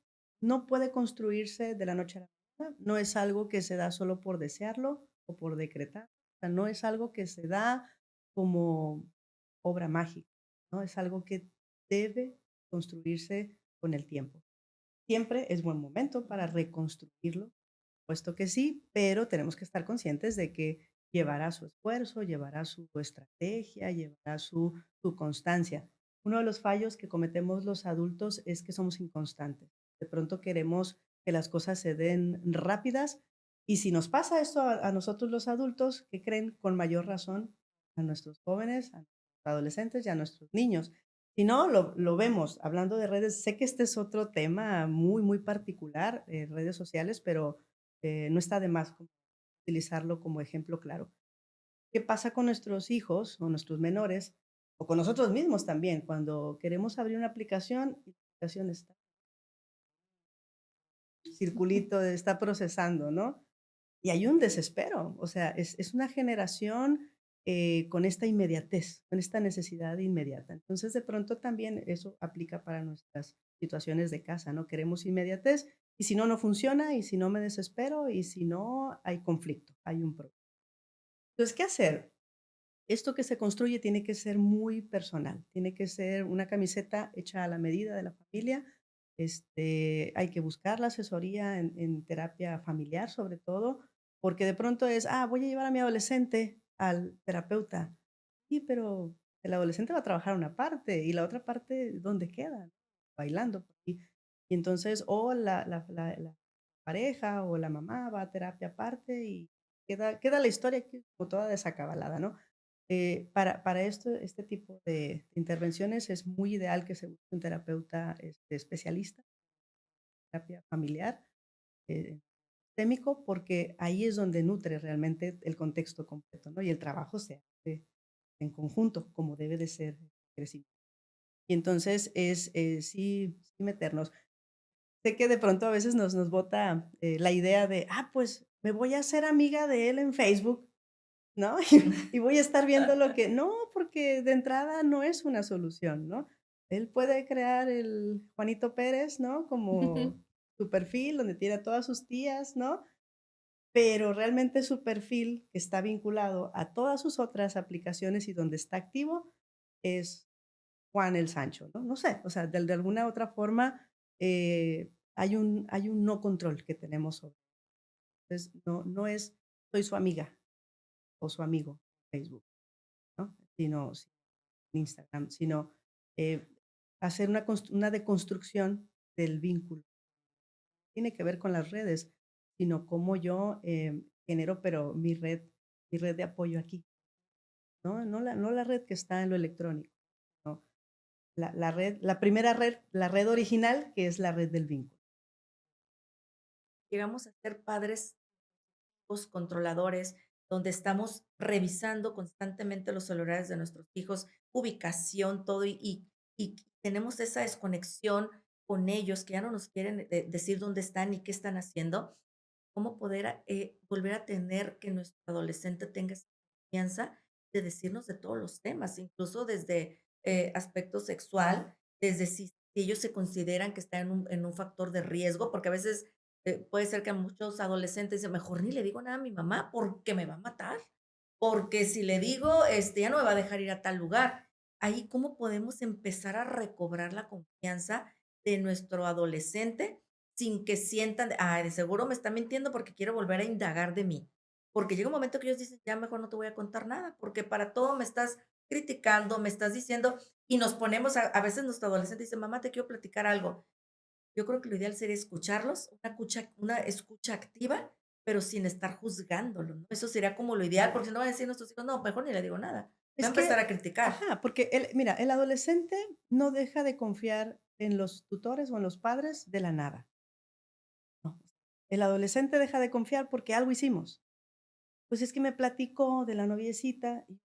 no puede construirse de la noche a la mañana, no es algo que se da solo por desearlo o por decretar, o sea, no es algo que se da como obra mágica, ¿no? Es algo que debe construirse con el tiempo. Siempre es buen momento para reconstruirlo, puesto que sí, pero tenemos que estar conscientes de que llevará su esfuerzo, llevará su estrategia, llevará su constancia. Uno de los fallos que cometemos los adultos es que somos inconstantes. De pronto queremos que las cosas se den rápidas y si nos pasa esto a nosotros los adultos, ¿qué creen? Con mayor razón a nuestros jóvenes, a nuestros adolescentes y a nuestros niños. Si no, lo vemos. Hablando de redes, sé que este es otro tema muy, muy particular, redes sociales, pero no está de más como utilizarlo como ejemplo claro. ¿Qué pasa con nuestros hijos o nuestros menores o con nosotros mismos también cuando queremos abrir una aplicación y la aplicación está circulito, está procesando, ¿no? Y hay un desespero, o sea, es una generación con esta inmediatez, con esta necesidad inmediata. Entonces, de pronto también eso aplica para nuestras situaciones de casa, ¿no? Queremos inmediatez y si no, no funciona y si no me desespero y si no, hay conflicto, hay un problema. Entonces, ¿qué hacer? Esto que se construye tiene que ser muy personal, tiene que ser una camiseta hecha a la medida de la familia. Hay que buscar la asesoría en terapia familiar, sobre todo, porque de pronto es, voy a llevar a mi adolescente al terapeuta. Sí, pero el adolescente va a trabajar una parte y la otra parte, ¿dónde queda? Bailando por ahí. Y entonces, o la pareja o la mamá va a terapia aparte y queda la historia aquí como toda desacabalada, ¿no? Para este tipo de intervenciones es muy ideal que se busque un terapeuta especialista, terapia familiar, sistémico, porque ahí es donde nutre realmente el contexto completo, ¿no? Y el trabajo se hace en conjunto, como debe de ser el crecimiento. Y entonces es sí meternos. Sé que de pronto a veces nos bota la idea de, pues me voy a hacer amiga de él en Facebook, ¿no? Y voy a estar viendo lo que no, porque de entrada no es una solución, ¿no? Él puede crear el Juanito Pérez, ¿no? Como su perfil, donde tiene a todas sus tías, ¿no? Pero realmente su perfil, que está vinculado a todas sus otras aplicaciones y donde está activo, es Juan el Sancho, ¿no? No sé, o sea, de alguna otra forma, hay un no control que tenemos sobre. Entonces, no es soy su amiga o su amigo en Facebook, ¿no? Sino en Instagram, sino eh, hacer una deconstrucción del vínculo. Tiene que ver con las redes, sino cómo yo genero, pero mi red de apoyo aquí, ¿no? No la red que está en lo electrónico, ¿no? La red, la primera red, la red original, que es la red del vínculo. Llegamos a ser padres controladores, donde estamos revisando constantemente los celulares de nuestros hijos, ubicación, todo, y tenemos esa desconexión con ellos, que ya no nos quieren decir dónde están y qué están haciendo. ¿Cómo poder volver a tener que nuestro adolescente tenga esa confianza de decirnos de todos los temas, incluso desde aspecto sexual, desde si ellos se consideran que están en un factor de riesgo, porque a veces puede ser que a muchos adolescentes dicen, mejor ni le digo nada a mi mamá porque me va a matar, porque si le digo, ya no me va a dejar ir a tal lugar. Ahí, ¿cómo podemos empezar a recobrar la confianza de nuestro adolescente sin que sientan, de seguro me está mintiendo porque quiero volver a indagar de mí? Porque llega un momento que ellos dicen, ya mejor no te voy a contar nada, porque para todo me estás criticando, me estás diciendo, y nos ponemos, a veces nuestro adolescente dice, mamá, te quiero platicar algo. Yo creo que lo ideal sería escucharlos, una escucha activa, pero sin estar juzgándolo, ¿no? Eso sería como lo ideal, porque si no van a decir nuestros hijos: "No, mejor ni le digo nada". Va a Es empezar a que, criticar. porque mira, el adolescente no deja de confiar en los tutores o en los padres de la nada. No. El adolescente deja de confiar porque algo hicimos. Pues es que me platicó de la noviecita y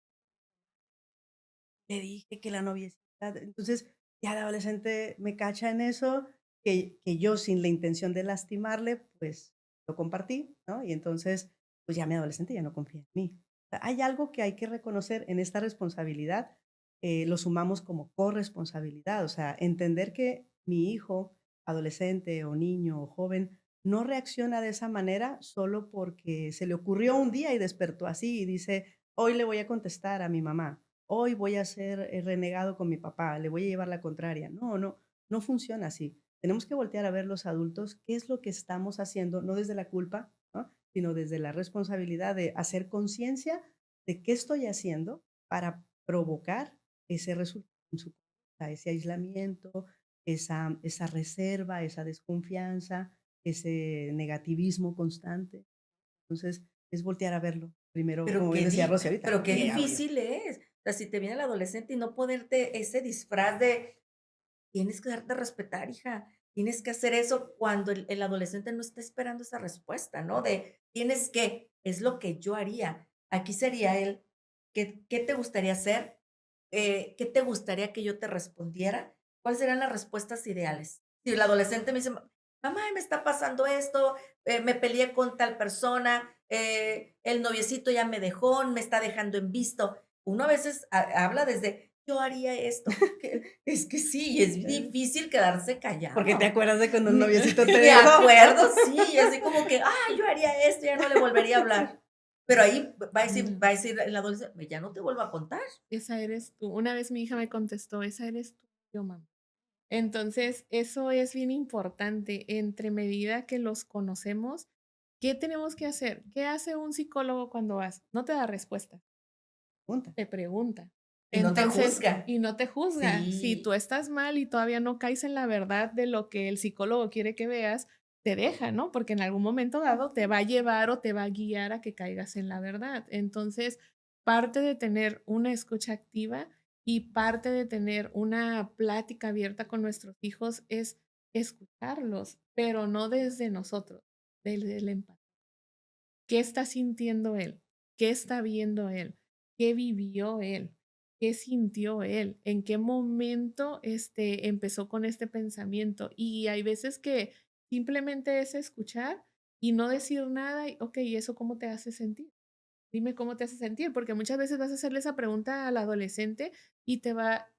le dije que la noviecita, entonces ya el adolescente me cacha en eso, que yo sin la intención de lastimarle, pues lo compartí, ¿no? Y entonces, pues ya mi adolescente ya no confía en mí. O sea, hay algo que hay que reconocer en esta responsabilidad. lo sumamos como corresponsabilidad. O sea, entender que mi hijo, adolescente o niño o joven, no reacciona de esa manera solo porque se le ocurrió un día y despertó así y dice, hoy le voy a contestar a mi mamá, hoy voy a ser renegado con mi papá, le voy a llevar la contraria. No, no, no funciona así. Tenemos que voltear a ver los adultos qué es lo que estamos haciendo, no desde la culpa, ¿no? Sino desde la responsabilidad de hacer conciencia de qué estoy haciendo para provocar ese resultado en su conducta, ese aislamiento, esa reserva, esa desconfianza, ese negativismo constante. Entonces, es voltear a verlo. Primero, Pero como bien decía Rosy ahorita, pero qué ¿qué hago yo? difícil es. O sea, si te viene el adolescente y no ponerte ese disfraz de tienes que darte a respetar, hija, tienes que hacer eso cuando el adolescente no está esperando esa respuesta, ¿no? De tienes que, es lo que yo haría. Aquí sería el, ¿qué te gustaría hacer? ¿Qué te gustaría que yo te respondiera? ¿Cuáles serían las respuestas ideales? Si el adolescente me dice, mamá, me está pasando esto, me peleé con tal persona, el noviecito ya me dejó, me está dejando en visto. Uno a veces habla desde, yo haría esto. Es que sí, es difícil quedarse Porque te callado. acuerdas de cuando un Me noviecito te me dejó. acuerdo, sí, así como que, ay, yo haría esto, ya no le volvería a hablar. Pero ahí No, va a decir el adolescente, ya no te vuelvo a contar. esa eres tú. Una vez mi hija me contestó, esa eres tú, yo, mamá. Entonces, eso es bien importante. Entre medida que los conocemos, ¿qué tenemos que hacer? ¿Qué hace un psicólogo cuando vas? No te da respuesta, Punta. te pregunta. Y no te Entonces, juzga. y no te juzga. Si tú Sí. estás mal y todavía no caes en la verdad de lo que el psicólogo quiere que veas, te deja, ¿no? Porque en algún momento dado te va a llevar o te va a guiar a que caigas en la verdad. Entonces, parte de tener una escucha activa y parte de tener una plática abierta con nuestros hijos es escucharlos, pero no desde nosotros, desde el empatía. ¿Qué está sintiendo él? ¿Qué está viendo él? ¿Qué vivió él? ¿Qué sintió él? ¿En qué momento empezó con este pensamiento? Y hay veces que simplemente es escuchar y no decir nada. Y, ok, ¿y eso cómo te hace sentir? Dime cómo te hace sentir, porque muchas veces vas a hacerle esa pregunta al adolescente y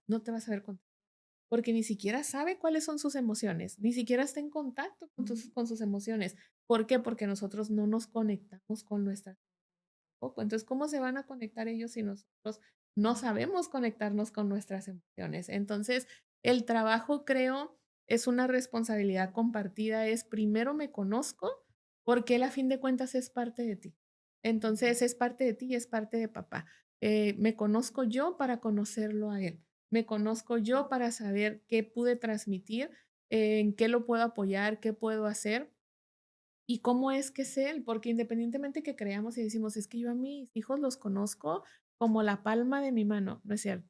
no te va a saber contestar, porque ni siquiera sabe cuáles son sus emociones, ni siquiera está en contacto con sus emociones. ¿Por qué? Porque nosotros no nos conectamos con nuestra poco. Entonces, ¿cómo se van a conectar ellos si nosotros no sabemos conectarnos con nuestras emociones? Entonces, el trabajo, creo, es una responsabilidad compartida, es primero me conozco, porque él a fin de cuentas es parte de ti. Entonces, es parte de ti y es parte de papá. Me conozco yo para conocerlo a él. Me conozco yo para saber qué pude transmitir, en qué lo puedo apoyar, qué puedo hacer y cómo es que es él, porque independientemente que creamos y decimos, es que yo a mis hijos los conozco como la palma de mi mano, no es cierto.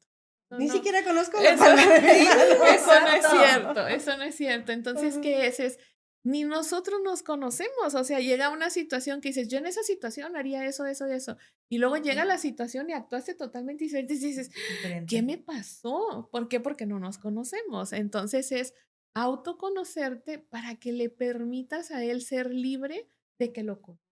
No, Ni no, siquiera conozco la eso, palma de mi mano. eso no es Exacto. cierto, eso no es cierto. Entonces, Ujú. ¿qué es? Ni nosotros nos conocemos, o sea, llega una situación que dices, yo en esa situación haría eso, eso, eso, y luego llega la situación y actuaste totalmente diferente y dices, ¿qué Diferente. me pasó? ¿Por qué? Porque no nos conocemos. Entonces es autoconocerte para que le permitas a él ser libre de que lo conozca.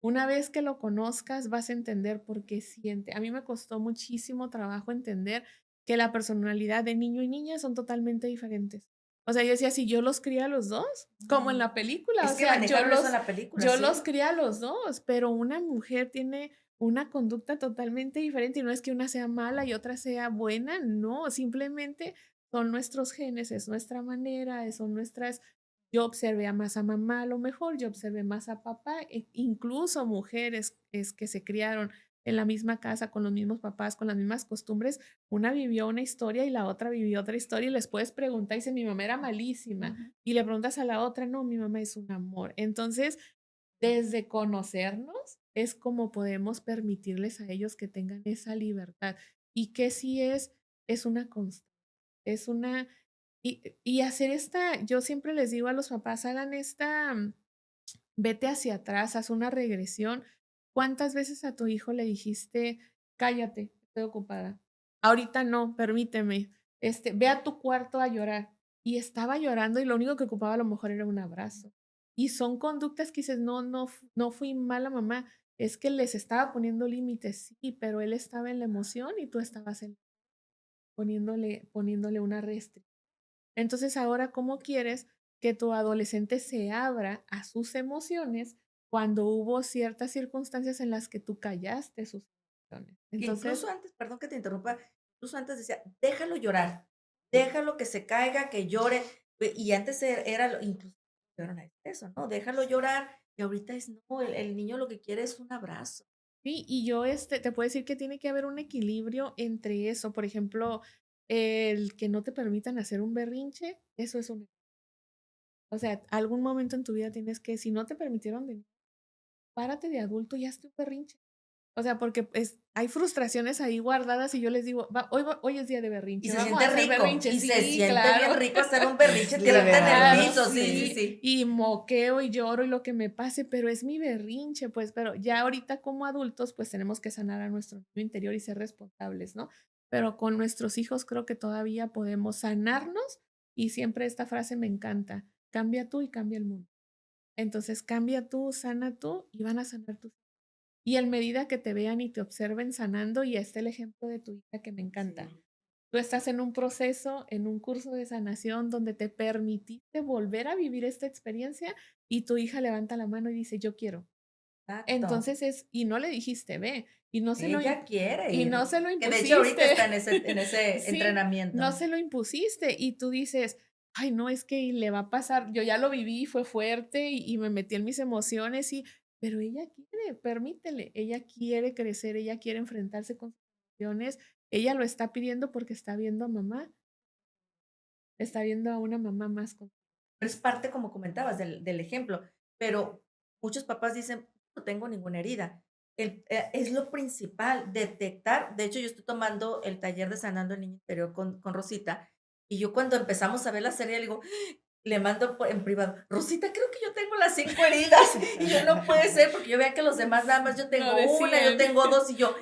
Una vez que lo conozcas, vas a entender por qué siente. A mí me costó muchísimo trabajo entender que la personalidad de niño y niña son totalmente diferentes. O sea, yo decía, si yo los cría a los dos, como en la película, o Es que sea, manejaron eso en la película, yo los sí. cría a los dos, pero una mujer tiene una conducta totalmente diferente y no es que una sea mala y otra sea buena, no, simplemente son nuestros genes, es nuestra manera, son nuestras yo observé a más a mamá a lo mejor, yo observé más a papá, incluso mujeres es que se criaron en la misma casa, con los mismos papás, con las mismas costumbres, una vivió una historia y la otra vivió otra historia y les puedes preguntar, dice, mi mamá era malísima, Ujú. y le preguntas a la otra, no, mi mamá es un amor. Entonces, desde conocernos es como podemos permitirles a ellos que tengan esa libertad y que sí es una constante, es una y hacer esta, yo siempre les digo a los papás, hagan esta, vete hacia atrás, haz una regresión. ¿Cuántas veces a tu hijo le dijiste, cállate, estoy ocupada? Ahorita no, permíteme. Ve a tu cuarto a llorar. Y estaba llorando y lo único que ocupaba a lo mejor era un abrazo. Y son conductas que dices, no, no, no fui mala mamá, es que les estaba poniendo límites, sí, pero él estaba en la emoción y tú estabas en poniéndole una restricción. Entonces, ahora, ¿cómo quieres que tu adolescente se abra a sus emociones cuando hubo ciertas circunstancias en las que tú callaste sus emociones? Que Entonces, incluso antes, perdón que te interrumpa, incluso antes decía: "Déjalo llorar, déjalo que se caiga, que llore", y antes era lo incluso llegaron a decir eso, ¿no? Déjalo llorar, y ahorita es no, el niño lo que quiere es un abrazo. sí, y yo, te puedo decir que tiene que haber un equilibrio entre eso. Por ejemplo, el que no te permitan hacer un berrinche, eso es un o sea, algún momento en tu vida tienes que, si no te permitieron de párate de adulto y hazte un berrinche. O sea, porque, hay frustraciones ahí guardadas y yo les digo: Hoy es día de Y berrinche, se vamos a siente hacer rico, berrinche". y se Sí, siente bien claro. rico hacer un berrinche, Es tirarte en el Claro, liberador. piso, sí, sí, sí, sí. y moqueo y lloro y lo que me pase, pero es mi berrinche, pues, pero ya ahorita como adultos, pues, tenemos que sanar a nuestro niño interior y ser responsables, ¿no? Pero con nuestros hijos creo que todavía podemos sanarnos, y siempre esta frase me encanta: "Cambia tú y cambia el mundo". Entonces, cambia tú, sana tú y van a sanar tus y en medida que te vean y te observen sanando, y está el ejemplo de tu hija que me encanta. Sí, Tú estás en un proceso, en un curso de sanación donde te permitiste volver a vivir esta experiencia y tu hija levanta la mano y dice: "Yo quiero". exacto. Entonces y no le dijiste: "Ve", y no se lo Ella quiere y no ir, se lo que de hecho ahorita impusiste. está en ese Sí, no entrenamiento. se lo impusiste y tú dices: "Ay, no, es que le va a pasar". Yo ya lo viví, fue fuerte y me metí en mis emociones pero ella quiere, permítele, ella quiere crecer, ella quiere enfrentarse con sus emociones, ella lo está pidiendo porque está viendo a mamá, está viendo a una mamá más con Es parte, como comentabas, del ejemplo, pero muchos papás dicen: "No tengo ninguna herida". Es lo principal, detectar. De hecho, yo estoy tomando el taller de Sanando el Niño Interior con Rosita, y yo cuando empezamos a ver la serie, le digo le mando en privado: "Rosita, creo que yo tengo las 5 heridas", y yo: "No puede ser", porque yo veía que los demás nada más yo lo tengo una, yo decían, tengo 2 y yo: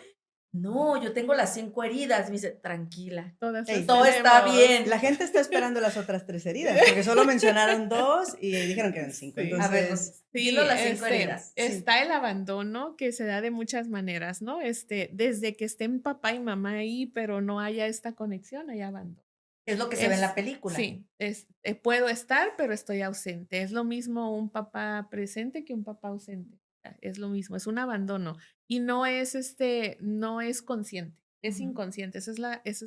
"No, yo tengo las 5 heridas". Me dice: "Tranquila, todas las Ey, todo está tenemos. la bien". gente está esperando las otras 3 heridas, porque solo mencionaron 2 y dijeron que eran 5. Sí. A ver, Rosita, Entonces, dinos Sí, las 5 heridas. sí, está el abandono que se da de muchas maneras, ¿no? Desde que estén papá y mamá ahí, pero no haya esta conexión, hay abandono. Es lo que se ve en la Es película. sí, puedo estar, pero estoy ausente. Es lo mismo un papá presente que un papá ausente. Es lo mismo, es un abandono. Y no es, no es consciente, es Ujú. inconsciente, esa es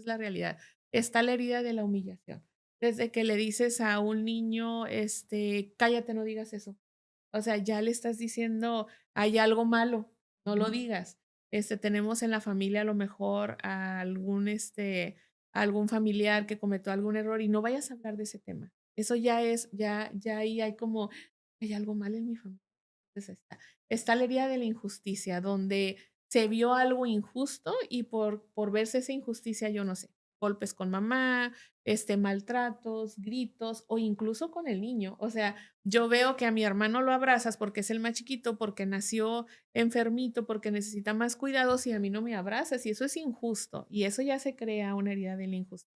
la realidad. Está la herida de la humillación. Desde que le dices a un niño, cállate, no digas eso. O sea, ya le estás diciendo, hay algo malo, no lo Ujú. digas. Tenemos en la familia a lo mejor a algún familiar que cometió algún error y no vayas a hablar de ese tema. Eso ya ahí hay como, hay algo mal en mi familia. Entonces está la herida de la injusticia, donde se vio algo injusto y por verse esa injusticia, yo no sé, golpes con mamá, maltratos, gritos o incluso con el niño. O sea, yo veo que a mi hermano lo abrazas porque es el más chiquito, porque nació enfermito, porque necesita más cuidados y a mí no me abrazas y eso es injusto y eso ya se crea una herida de la injusticia.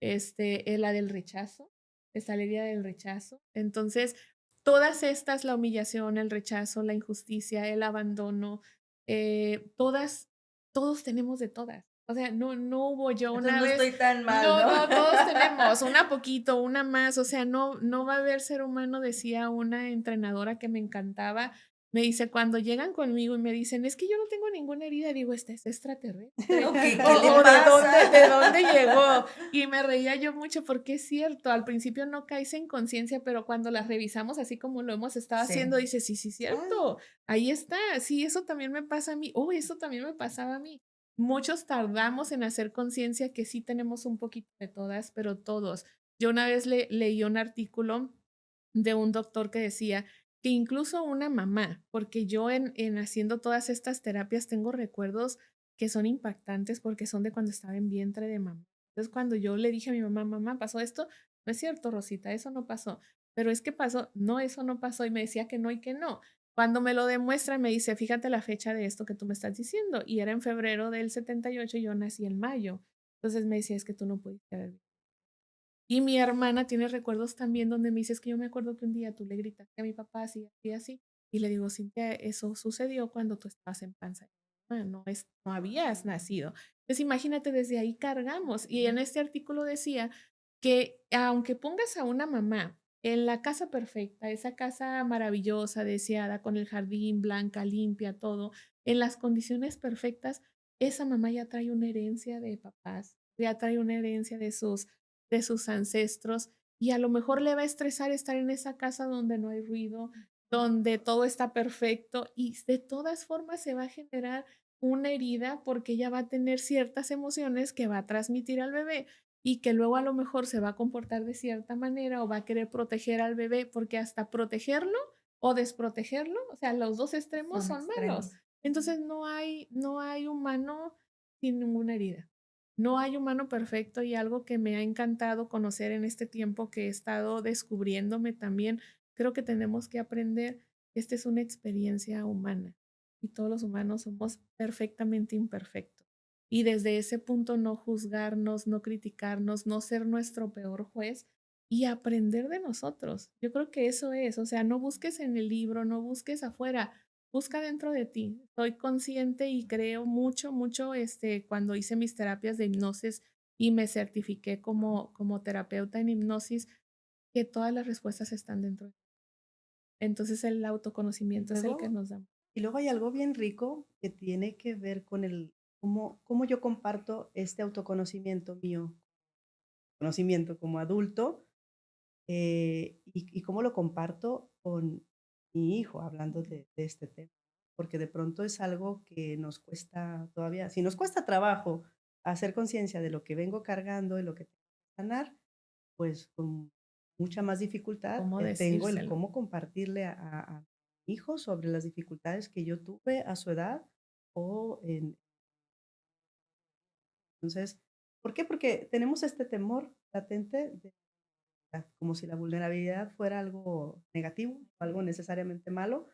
Es la del rechazo, está la herida del rechazo. Entonces, todas estas, la humillación, el rechazo, la injusticia, el abandono, todos tenemos de todas. O sea, no hubo yo Entonces una no vez estoy tan mal, no, ¿no? no, todos tenemos, una poquito, una más, o sea, no va a haber ser humano, decía una entrenadora que me encantaba, me dice, cuando llegan conmigo y me dicen: "Es que yo no tengo ninguna herida", digo: "Este es extraterrestre, ¿O qué o qué le o pasa? de dónde llegó", y me reía yo mucho porque es cierto, al principio no caes en conciencia, pero cuando las revisamos así como lo hemos estado haciendo, Sí. dices: "Sí, sí, ah, cierto, ahí está, sí, eso también me pasa a mí, oh, eso también me pasaba a mí". Muchos tardamos en hacer conciencia que sí tenemos un poquito de todas, pero todos. Yo una vez leí un artículo de un doctor que decía que incluso una mamá, porque yo en haciendo todas estas terapias tengo recuerdos que son impactantes porque son de cuando estaba en vientre de mamá. Entonces, cuando yo le dije a mi mamá: "Mamá, ¿pasó esto?". "No es cierto, Rosita, eso no pasó". "Pero es que pasó". "No, eso no pasó". Y me decía que no y que no. Cuando me lo demuestra, me dice: "Fíjate la fecha de esto que tú me estás diciendo", y era en febrero del 78 y yo nací en mayo. Entonces me decía: "Es que tú no pudiste haber". Y mi hermana tiene recuerdos también donde me dice: "Es que yo me acuerdo que un día tú le gritaste a mi papá así, así, así". Y le digo: "Cintia, eso sucedió cuando tú estabas en panza de tu mamá, no habías nacido". Entonces, imagínate, desde ahí cargamos. Y en este artículo decía que aunque pongas a una mamá en la casa perfecta, esa casa maravillosa, deseada, con el jardín, blanca, limpia, todo, en las condiciones perfectas, esa mamá ya trae una herencia de papás, ya trae una herencia de sus ancestros y a lo mejor le va a estresar estar en esa casa donde no hay ruido, donde todo está perfecto y de todas formas se va a generar una herida porque ella va a tener ciertas emociones que va a transmitir al bebé y que luego a lo mejor se va a comportar de cierta manera o va a querer proteger al bebé porque hasta protegerlo o desprotegerlo, o sea, los dos extremos Son son malos. extremos. Entonces no hay humano sin ninguna herida. No hay humano perfecto y algo que me ha encantado conocer en este tiempo que he estado descubriéndome también, creo que tenemos que aprender, esta es una experiencia humana y todos los humanos somos perfectamente imperfectos. Y desde ese punto no juzgarnos, no criticarnos, no ser nuestro peor juez y aprender de nosotros. Yo creo que eso es, o sea, no busques en el libro, no busques afuera, busca dentro de ti. Soy consciente y creo mucho, mucho, cuando hice mis terapias de hipnosis y me certifiqué como terapeuta en hipnosis, que todas las respuestas están dentro. Entonces el Y autoconocimiento es el que luego nos da. y luego hay algo bien rico que tiene que ver con el cómo yo comparto este autoconocimiento mío, conocimiento como adulto, y cómo lo comparto con mi hijo, hablando de este tema. Porque de pronto es algo que nos cuesta todavía, si nos cuesta trabajo hacer conciencia de lo que vengo cargando y lo que tengo que sanar, pues con mucha más dificultad ¿Cómo tengo el decírselo? cómo compartirle a mi hijo sobre las dificultades que yo tuve a su edad o en entonces, ¿por qué? Porque tenemos este temor latente de como si la vulnerabilidad fuera algo negativo, algo necesariamente malo,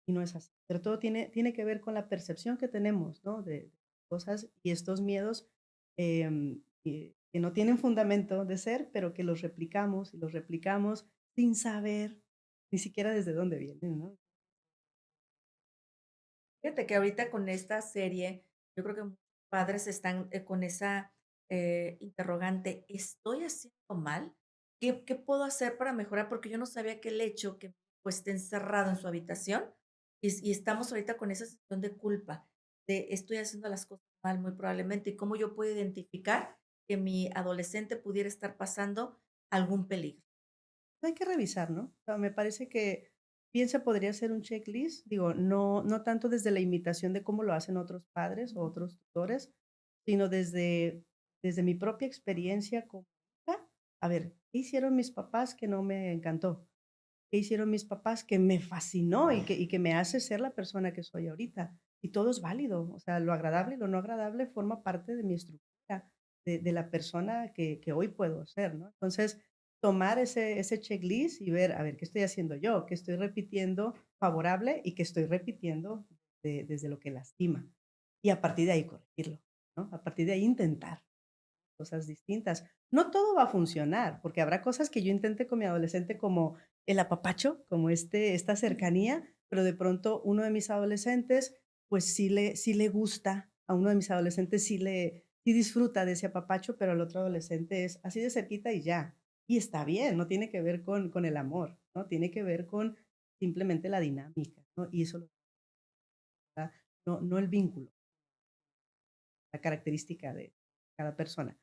y no es así. Pero todo tiene que ver con la percepción que tenemos, ¿no? De cosas y estos miedos que no tienen fundamento de ser, pero que los replicamos y los replicamos sin saber ni siquiera desde dónde vienen, ¿no? Fíjate que ahorita con esta serie, yo creo que muchos padres están, con esa, interrogante, ¿estoy haciendo mal? ¿Qué puedo hacer para mejorar? Porque yo no sabía que el hecho que, pues, esté encerrado en su habitación, y estamos ahorita con esa sensación de culpa, de estoy haciendo las cosas mal, muy probablemente, y cómo yo puedo identificar que mi adolescente pudiera estar pasando algún peligro. Hay que revisar, ¿no? O sea, me parece que bien se podría hacer un checklist, digo, no tanto desde la imitación de cómo lo hacen otros padres o otros tutores, sino desde mi propia experiencia como hija. A ver, ¿qué hicieron mis papás que no me encantó? ¿Qué hicieron mis papás que me fascinó y que me hace ser la persona que soy ahorita? Y todo es válido, o sea, lo agradable y lo no agradable forma parte de mi estructura, de la persona que hoy puedo ser, ¿no? Entonces, tomar ese checklist y ver, a ver, ¿qué estoy haciendo yo? ¿Qué estoy repitiendo favorable y qué estoy repitiendo desde lo que lastima? Y a partir de ahí corregirlo, ¿no? A partir de ahí intentar cosas distintas. No todo va a funcionar, porque habrá cosas que yo intente con mi adolescente como el apapacho, como esta cercanía, pero de pronto uno de mis adolescentes, pues sí le gusta, a uno de mis adolescentes sí disfruta de ese apapacho, pero el otro adolescente es así de cerquita y ya. Y está bien, no tiene que ver con el amor, ¿no? Tiene que ver con simplemente la dinámica, ¿no? Y eso lo da, no el vínculo, la característica de cada persona.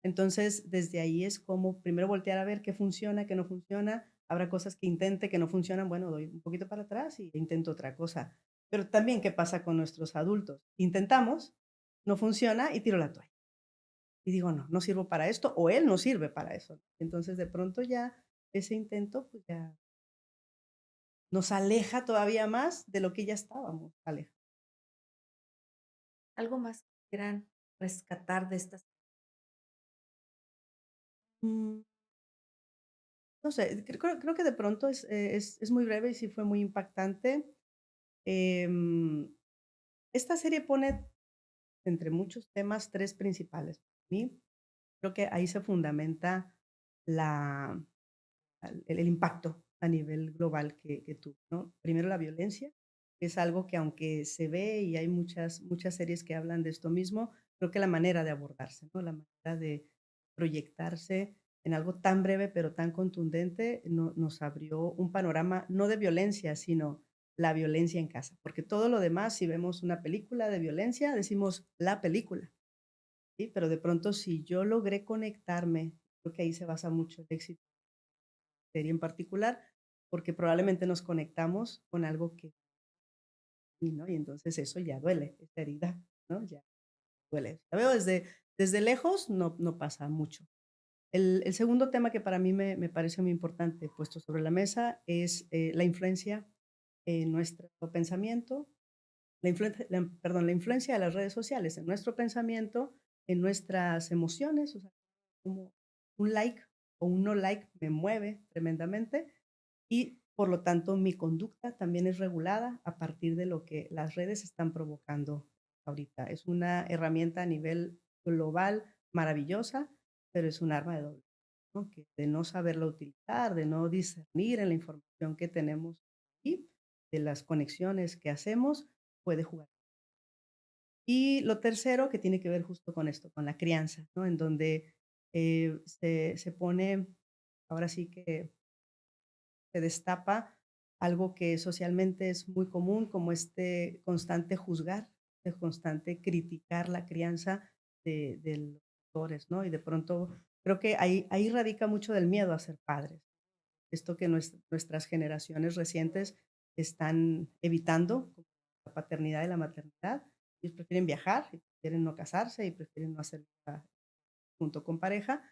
Entonces, desde ahí es como primero voltear a ver qué funciona, qué no funciona. Habrá cosas que intente que no funcionan, bueno, doy un poquito para atrás y intento otra cosa. Pero también, ¿qué pasa con nuestros adultos? Intentamos, no funciona y tiro la toalla. Y digo, no, no sirvo para esto o él no sirve para eso. Entonces, de pronto ya ese intento, pues ya nos aleja todavía más de lo que ya estábamos alejados. ¿Algo más que quieran rescatar de estas? Mm, No sé, creo que de pronto es muy breve y sí fue muy impactante. Em, Esta serie pone, entre muchos temas, 3 principales. Para mí, creo que ahí se fundamenta la el impacto a nivel global que tuvo, ¿no? Primero, la violencia, que es algo que aunque se ve y hay muchas series que hablan de esto mismo, creo que la manera de abordarse, ¿no? La manera de proyectarse en algo tan breve, pero tan contundente, nos abrió un panorama, no de violencia, sino la violencia en casa. Porque todo lo demás, si vemos una película de violencia, decimos la película, ¿sí? Pero de pronto, si yo logré conectarme, creo que ahí se basa mucho el éxito de la serie en particular, porque probablemente nos conectamos con algo que, ¿no? Y entonces eso ya duele, esa herida, ¿no? Ya duele. La veo desde lejos, no pasa mucho. El segundo tema que para mí me parece muy importante puesto sobre la mesa es la influencia en nuestro pensamiento, la influencia de las redes sociales en nuestro pensamiento, en nuestras emociones, o sea, como un like o un no like me mueve tremendamente y por lo tanto mi conducta también es regulada a partir de lo que las redes están provocando ahorita. Es una herramienta a nivel global maravillosa, pero es un arma de doble, ¿no? Que de no saberla utilizar, de no discernir en la información que tenemos y de las conexiones que hacemos, puede jugar. Y lo tercero, que tiene que ver justo con esto, con la crianza, ¿no? En donde se pone, ahora sí que se destapa algo que socialmente es muy común, como este constante juzgar, este constante criticar la crianza de los autores, ¿no? Y de pronto creo que ahí radica mucho del miedo a ser padres. Esto que nuestras generaciones recientes están evitando, como la paternidad y la maternidad. Ellos prefieren viajar, y prefieren no casarse y prefieren no hacer nada junto con pareja,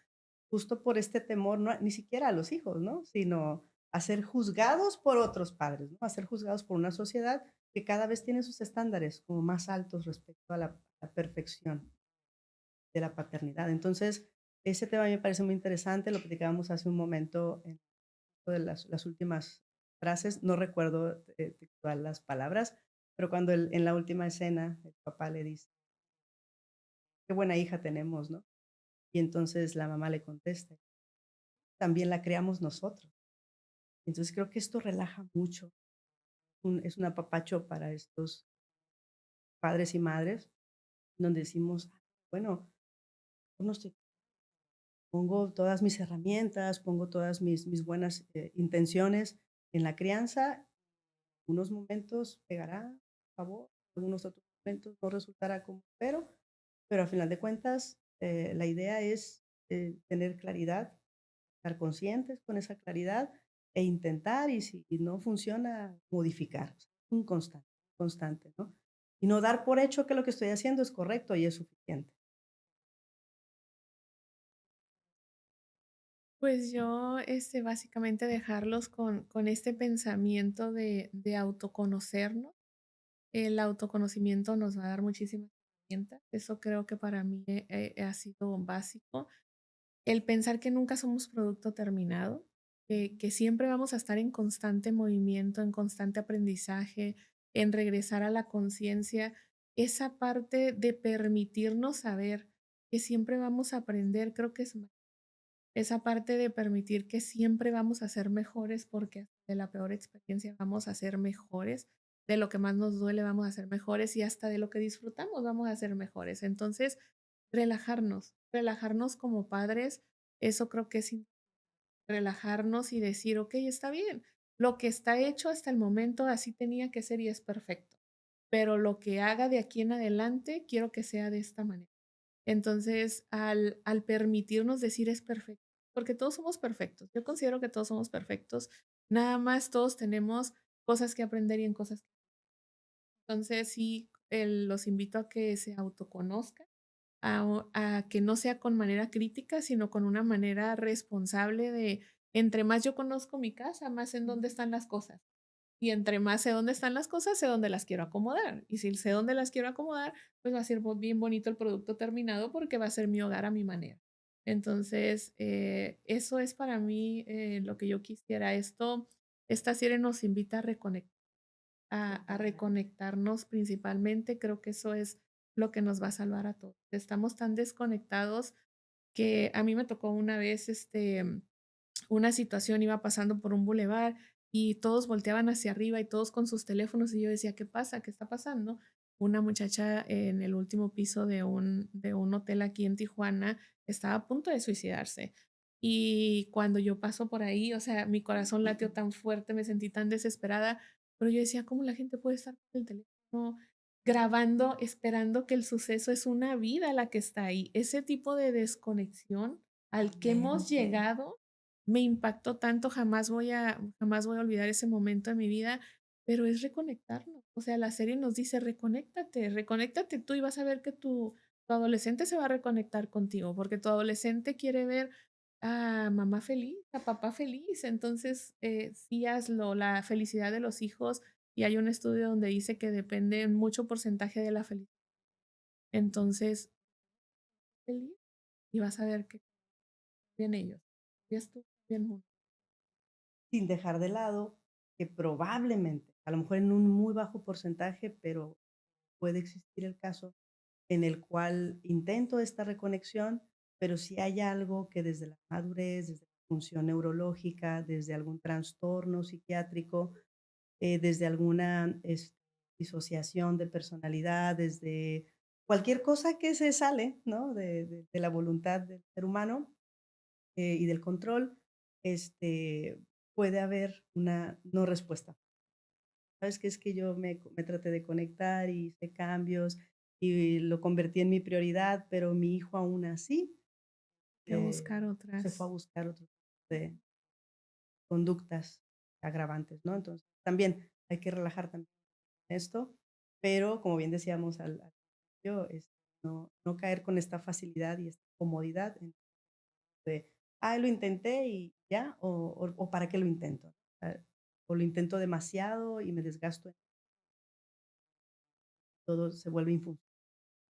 justo por este temor, no, ni siquiera a los hijos, ¿no? Sino a ser juzgados por otros padres, ¿no? A ser juzgados por una sociedad que cada vez tiene sus estándares como más altos respecto a la perfección de la paternidad. Entonces, ese tema a mí me parece muy interesante, lo platicábamos hace un momento en de las últimas frases, no recuerdo textual las palabras, pero cuando en la última escena el papá le dice, qué buena hija tenemos, ¿no? Y entonces la mamá le contesta, también la creamos nosotros. Entonces creo que esto relaja mucho, es un apapacho para estos padres y madres, donde decimos, "Ah, bueno, yo no estoy, pongo todas mis herramientas, pongo todas mis buenas intenciones en la crianza, unos momentos pegará, por favor, algunos otros momentos no resultará como espero, pero al final de cuentas la idea es tener claridad, estar conscientes con esa claridad e intentar y si no funciona, modificar. O sea, un constante, ¿no? Y no dar por hecho que lo que estoy haciendo es correcto y es suficiente. Pues yo, básicamente dejarlos con este pensamiento de autoconocernos. El autoconocimiento nos va a dar muchísimas herramientas. Eso creo que para mí ha sido básico. El pensar que nunca somos producto terminado, que siempre vamos a estar en constante movimiento, en constante aprendizaje, en regresar a la conciencia, esa parte de permitirnos saber que siempre vamos a aprender, creo que es esa parte de permitir que siempre vamos a ser mejores porque de la peor experiencia vamos a ser mejores, de lo que más nos duele vamos a ser mejores y hasta de lo que disfrutamos vamos a ser mejores. Entonces, relajarnos como padres, eso creo que es relajarnos y decir, ok, está bien, lo que está hecho hasta el momento así tenía que ser y es perfecto, pero lo que haga de aquí en adelante quiero que sea de esta manera. Entonces, al permitirnos decir es perfecto, porque todos somos perfectos, yo considero que todos somos perfectos, nada más todos tenemos cosas que aprender y en cosas. Entonces, sí, los invito a que se autoconozcan, a que no sea con manera crítica, sino con una manera responsable de, entre más yo conozco mi casa, más en dónde están las cosas. Y entre más sé dónde están las cosas, sé dónde las quiero acomodar. Y si sé dónde las quiero acomodar, pues va a ser bien bonito el producto terminado porque va a ser mi hogar a mi manera. Entonces, eso es para mí lo que yo quisiera. Esta serie nos invita a reconectar, a reconectarnos principalmente. Creo que eso es lo que nos va a salvar a todos. Estamos tan desconectados que a mí me tocó una vez, una situación, iba pasando por un bulevar y todos volteaban hacia arriba y todos con sus teléfonos y yo decía, ¿qué pasa? ¿Qué está pasando? una muchacha en el último piso de un hotel aquí en Tijuana estaba a punto de suicidarse. Y cuando yo paso por ahí, o sea, mi corazón latió tan fuerte, me sentí tan desesperada, pero yo decía, ¿cómo la gente puede estar con el teléfono grabando, esperando que el suceso? Es una vida la que está ahí. Ese tipo de desconexión al que hemos Totalmente. llegado me impactó tanto, jamás voy a olvidar ese momento de mi vida, pero es reconectarnos. O sea, la serie nos dice, reconéctate, reconéctate tú y vas a ver que tu adolescente se va a reconectar contigo, porque tu adolescente quiere ver a mamá feliz, a papá feliz. Entonces, sí hazlo, la felicidad de los hijos, y hay un estudio donde dice que depende en mucho porcentaje de la felicidad. Entonces, feliz y vas a ver que bien ellos, y tú, bien mundo. Sin dejar de lado que probablemente, a lo mejor en un muy bajo porcentaje, pero puede existir el caso en el cual intento esta reconexión, pero si hay algo que desde la madurez, desde la función neurológica, desde algún trastorno psiquiátrico, desde alguna disociación de personalidad, desde cualquier cosa que se sale, ¿no? De la voluntad del ser humano, y del control, puede haber una no respuesta. ¿Sabes qué? Es que yo me traté de conectar y hice cambios y lo convertí en mi prioridad, pero mi hijo aún así Voy a buscar se fue a otras. buscar otro tipo de conductas agravantes, ¿no? Entonces, también hay que relajar también esto, pero como bien decíamos al principio, no caer con esta facilidad y esta comodidad de, lo intenté y ya, o ¿para qué lo intento? Ah, o lo intento demasiado y me desgasto, todo se vuelve infuncional.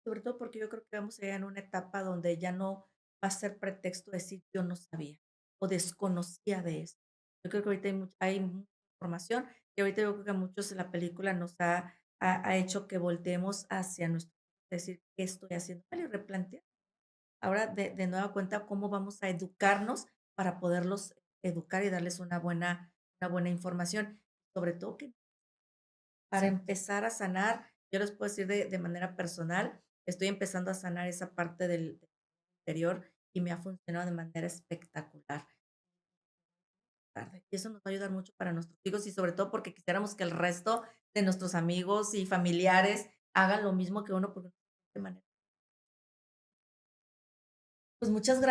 Sobre todo porque yo creo que vamos a llegar en una etapa donde ya no va a ser pretexto decir yo no sabía o desconocía de esto. Yo creo que ahorita hay mucha información y ahorita yo creo que a muchos la película nos ha hecho que volteemos hacia nuestro, decir, ¿qué estoy haciendo mal? Y replantear. Ahora de nueva cuenta, ¿cómo vamos a educarnos para poderlos educar y darles una buena información? Sobre todo que para Exacto. empezar a sanar, yo les puedo decir de manera personal, estoy empezando a sanar esa parte del interior y me ha funcionado de manera espectacular. Y eso nos va a ayudar mucho para nuestros hijos y sobre todo porque quisiéramos que el resto de nuestros amigos y familiares hagan lo mismo que uno, porque de manera. Pues No, de nada.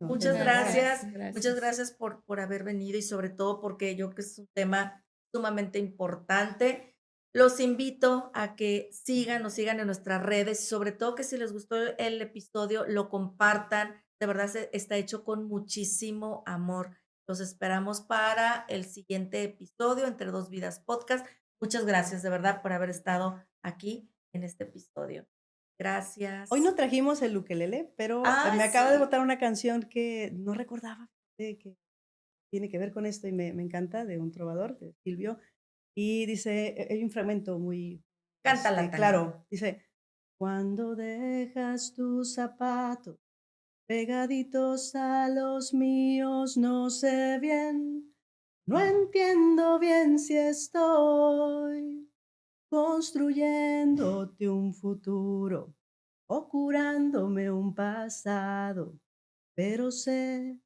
muchas Gracias. gracias por haber venido y sobre todo porque yo creo que es un tema sumamente importante. Los invito a que nos sigan en nuestras redes y sobre todo que si les gustó el episodio, lo compartan. De verdad está hecho con muchísimo amor. Los esperamos para el siguiente episodio, Entre Dos Vidas Podcast. Muchas gracias de verdad por haber estado aquí en este episodio. Hoy Gracias. no trajimos el ukelele, pero, Ah, me acaba de sí. botar una canción que no recordaba, que tiene que ver con esto y me encanta, de un trovador, de Silvio, y dice, hay un fragmento muy, Cántala, Tania. claro, dice: "Cuando dejas tus zapatos pegaditos a los míos, no sé bien, no entiendo bien si estoy construyéndote un futuro o curándome un pasado, pero sé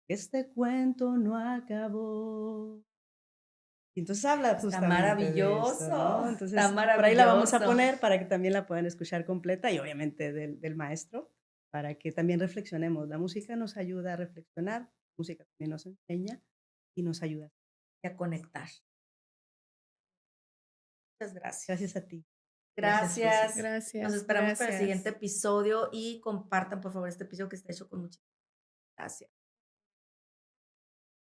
que este cuento no acabó". Y entonces habla Está justamente de esto, maravilloso, ¿no? está Entonces, por ahí la vamos a maravilloso. poner para que también la puedan escuchar completa y obviamente del maestro, para que también reflexionemos. La música nos ayuda a reflexionar, la música también nos enseña y nos ayuda. Y a conectar. Muchas Gracias gracias. a ti. Gracias, Rosy. Gracias. Nos Gracias, esperamos para el siguiente gracias. episodio y compartan, por favor, este episodio que está hecho con mucha gracia.